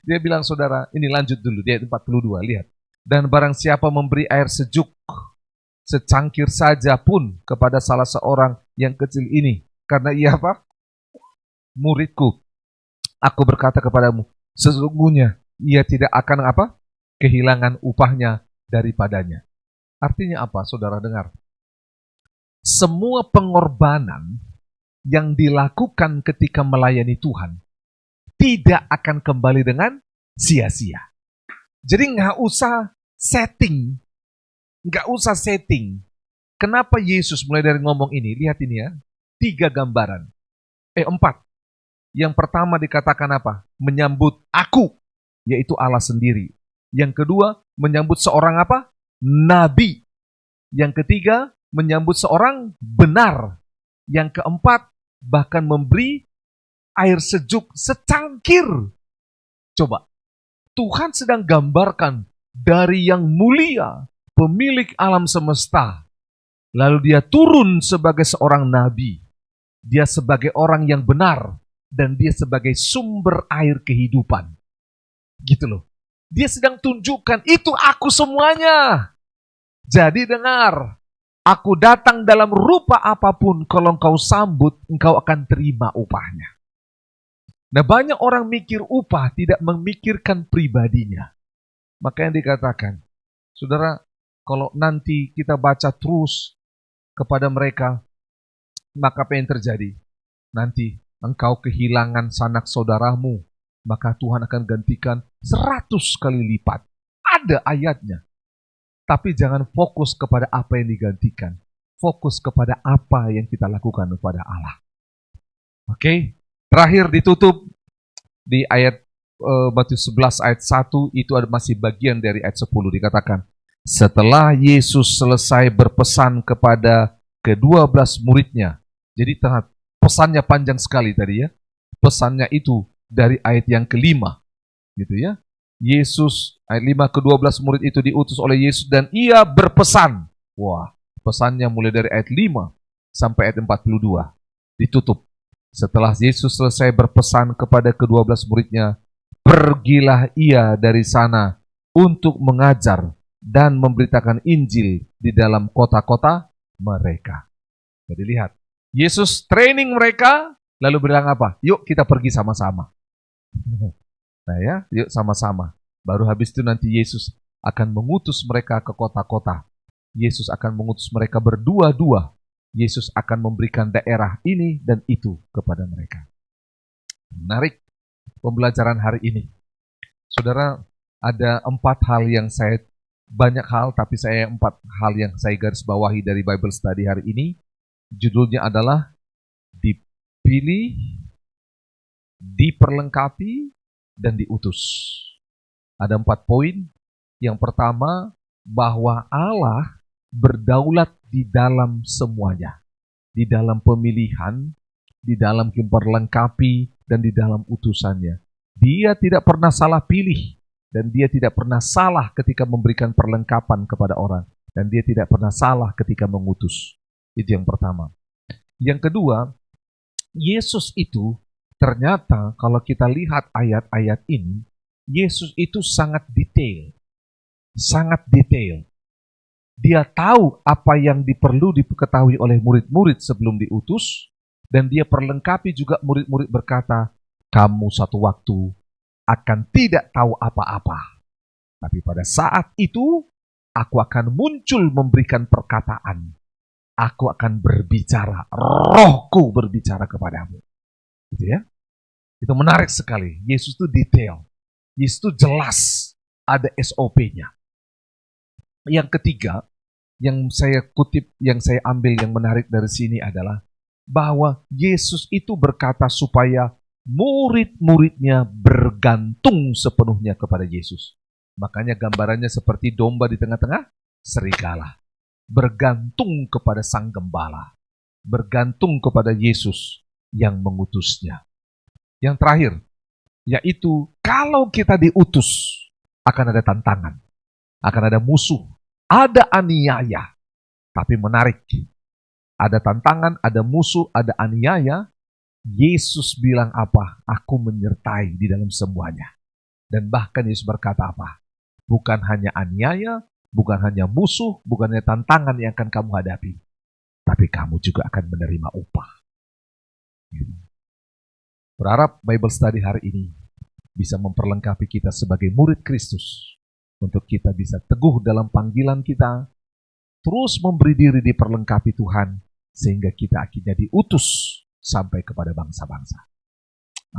Dia bilang, saudara, ini lanjut dulu, di ayat 42, lihat. Dan barang siapa memberi air sejuk, secangkir saja pun kepada salah seorang yang kecil ini, karena ia apa? Muridku, aku berkata kepadamu, sesungguhnya ia tidak akan apa? Kehilangan upahnya daripadanya. Artinya apa, saudara dengar? Semua pengorbanan yang dilakukan ketika melayani Tuhan tidak akan kembali dengan sia-sia. Jadi nggak usah setting. Kenapa Yesus mulai dari ngomong ini? Lihat ini ya, 3 gambaran. 4. Yang pertama dikatakan apa? Menyambut aku, yaitu Allah sendiri. Yang kedua, menyambut seorang apa? Nabi. Yang ketiga, menyambut seorang benar. Yang keempat, bahkan memberi air sejuk secangkir. Coba, Tuhan sedang gambarkan dari yang mulia, pemilik alam semesta. Lalu dia turun sebagai seorang nabi. Dia sebagai orang yang benar. Dan dia sebagai sumber air kehidupan. Gitu loh. Dia sedang tunjukkan, itu aku semuanya. Jadi dengar, aku datang dalam rupa apapun, kalau engkau sambut, engkau akan terima upahnya. Nah, banyak orang mikir upah, tidak memikirkan pribadinya. Makanya dikatakan, saudara, kalau nanti kita baca terus kepada mereka, maka apa yang terjadi? Nanti engkau kehilangan sanak saudaramu, maka Tuhan akan gantikan 100 kali lipat. Ada ayatnya. Tapi jangan fokus kepada apa yang digantikan. Fokus kepada apa yang kita lakukan kepada Allah. Oke? Terakhir ditutup di ayat Matius 11 ayat 1, itu masih bagian dari ayat 10 dikatakan. Setelah Yesus selesai berpesan kepada ke-12 muridnya. Jadi pesannya panjang sekali tadi ya. Pesannya itu dari ayat yang ke-5, gitu ya. Yesus, ayat 5, ke-12 murid itu diutus oleh Yesus dan ia berpesan. Wah, pesannya mulai dari ayat 5 sampai ayat 42. Ditutup. Setelah Yesus selesai berpesan kepada ke-12 muridnya, pergilah ia dari sana untuk mengajar dan memberitakan Injil di dalam kota-kota mereka. Jadi lihat, Yesus training mereka, lalu bilang apa? Yuk kita pergi sama-sama. Nah ya, yuk sama-sama. Baru habis itu nanti Yesus akan mengutus mereka ke kota-kota. Yesus akan mengutus mereka berdua-dua. Yesus akan memberikan daerah ini dan itu kepada mereka. Menarik pembelajaran hari ini. Saudara, ada 4 hal yang banyak hal, tapi 4 hal yang saya garis bawahi dari Bible Study hari ini. Judulnya adalah dipilih, diperlengkapi, dan diutus. Ada 4 poin. Yang pertama, bahwa Allah berdaulat di dalam semuanya. Di dalam pemilihan, di dalam memperlengkapi, dan di dalam utusannya. Dia tidak pernah salah pilih, dan dia tidak pernah salah ketika memberikan perlengkapan kepada orang, dan dia tidak pernah salah ketika mengutus. Itu yang pertama. Yang kedua, Yesus itu ternyata kalau kita lihat ayat-ayat ini, Yesus itu sangat detail. Sangat detail. Dia tahu apa yang perlu diketahui oleh murid-murid sebelum diutus, dan dia perlengkapi juga murid-murid berkata, kamu satu waktu akan tidak tahu apa-apa. Tapi pada saat itu, aku akan muncul memberikan perkataan. Aku akan berbicara, rohku berbicara kepadamu. Gitu ya. Itu menarik sekali. Yesus itu detail. Yesus itu jelas. Ada SOP-nya. Yang ketiga, yang saya kutip, yang saya ambil yang menarik dari sini adalah bahwa Yesus itu berkata supaya murid-muridnya bergantung sepenuhnya kepada Yesus. Makanya gambarannya seperti domba di tengah-tengah serigala. Bergantung kepada Sang Gembala. Bergantung kepada Yesus yang mengutusnya. Yang terakhir, yaitu kalau kita diutus, akan ada tantangan. Akan ada musuh. Ada aniaya. Tapi menarik. Ada tantangan, ada musuh, ada aniaya. Yesus bilang apa? Aku menyertai di dalam semuanya. Dan bahkan Yesus berkata apa? Bukan hanya aniaya, bukan hanya musuh, bukan hanya tantangan yang akan kamu hadapi. Tapi kamu juga akan menerima upah. Berharap Bible Study hari ini bisa memperlengkapi kita sebagai murid Kristus. Untuk kita bisa teguh dalam panggilan kita, terus memberi diri diperlengkapi Tuhan, sehingga kita akhirnya diutus sampai kepada bangsa-bangsa.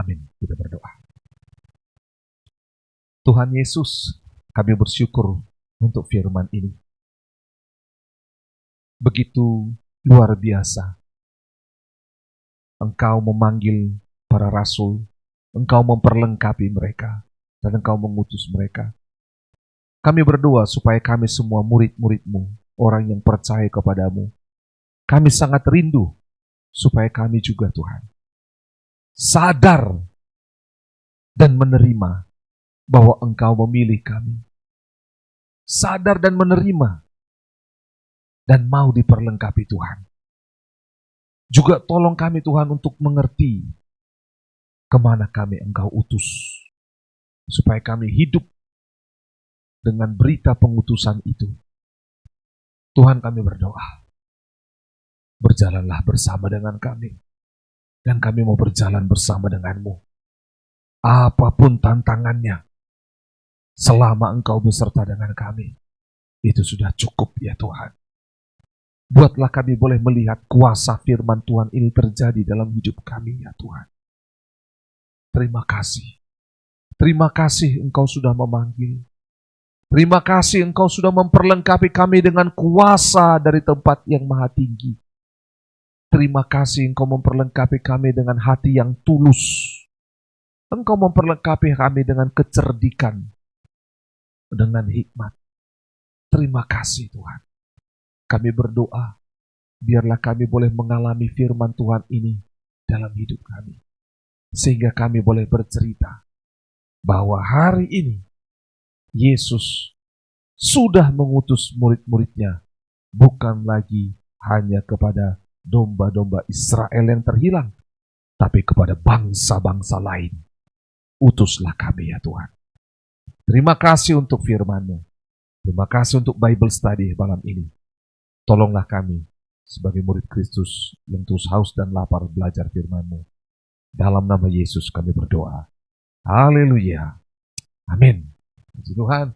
Amin. Kita berdoa. Tuhan Yesus, kami bersyukur untuk firman ini. Begitu luar biasa. Engkau memanggil para rasul, Engkau memperlengkapi mereka, dan Engkau mengutus mereka. Kami berdoa supaya kami semua murid-murid-Mu, orang yang percaya kepadamu, kami sangat rindu supaya kami juga Tuhan sadar dan menerima bahwa Engkau memilih kami. Sadar dan menerima dan mau diperlengkapi Tuhan. Juga tolong kami Tuhan untuk mengerti kemana kami Engkau utus, supaya kami hidup dengan berita pengutusan itu. Tuhan, kami berdoa, berjalanlah bersama dengan kami, dan kami mau berjalan bersama denganmu. Apapun tantangannya, selama Engkau beserta dengan kami, itu sudah cukup ya Tuhan. Buatlah kami boleh melihat kuasa firman Tuhan ini terjadi dalam hidup kami ya Tuhan. Terima kasih. Terima kasih Engkau sudah memanggil. Terima kasih Engkau sudah memperlengkapi kami dengan kuasa dari tempat yang maha tinggi. Terima kasih Engkau memperlengkapi kami dengan hati yang tulus. Engkau memperlengkapi kami dengan kecerdikan, dengan hikmat. Terima kasih Tuhan. Kami berdoa, biarlah kami boleh mengalami firman Tuhan ini dalam hidup kami. Sehingga kami boleh bercerita bahwa hari ini Yesus sudah mengutus murid-muridnya, bukan lagi hanya kepada domba-domba Israel yang terhilang, tapi kepada bangsa-bangsa lain. Utuslah kami ya Tuhan. Terima kasih untuk firman-Mu. Terima kasih untuk Bible Study malam ini. Tolonglah kami sebagai murid Kristus yang terus haus dan lapar belajar firman-Mu. Dalam nama Yesus kami berdoa. Haleluya. Amin. Puji Tuhan.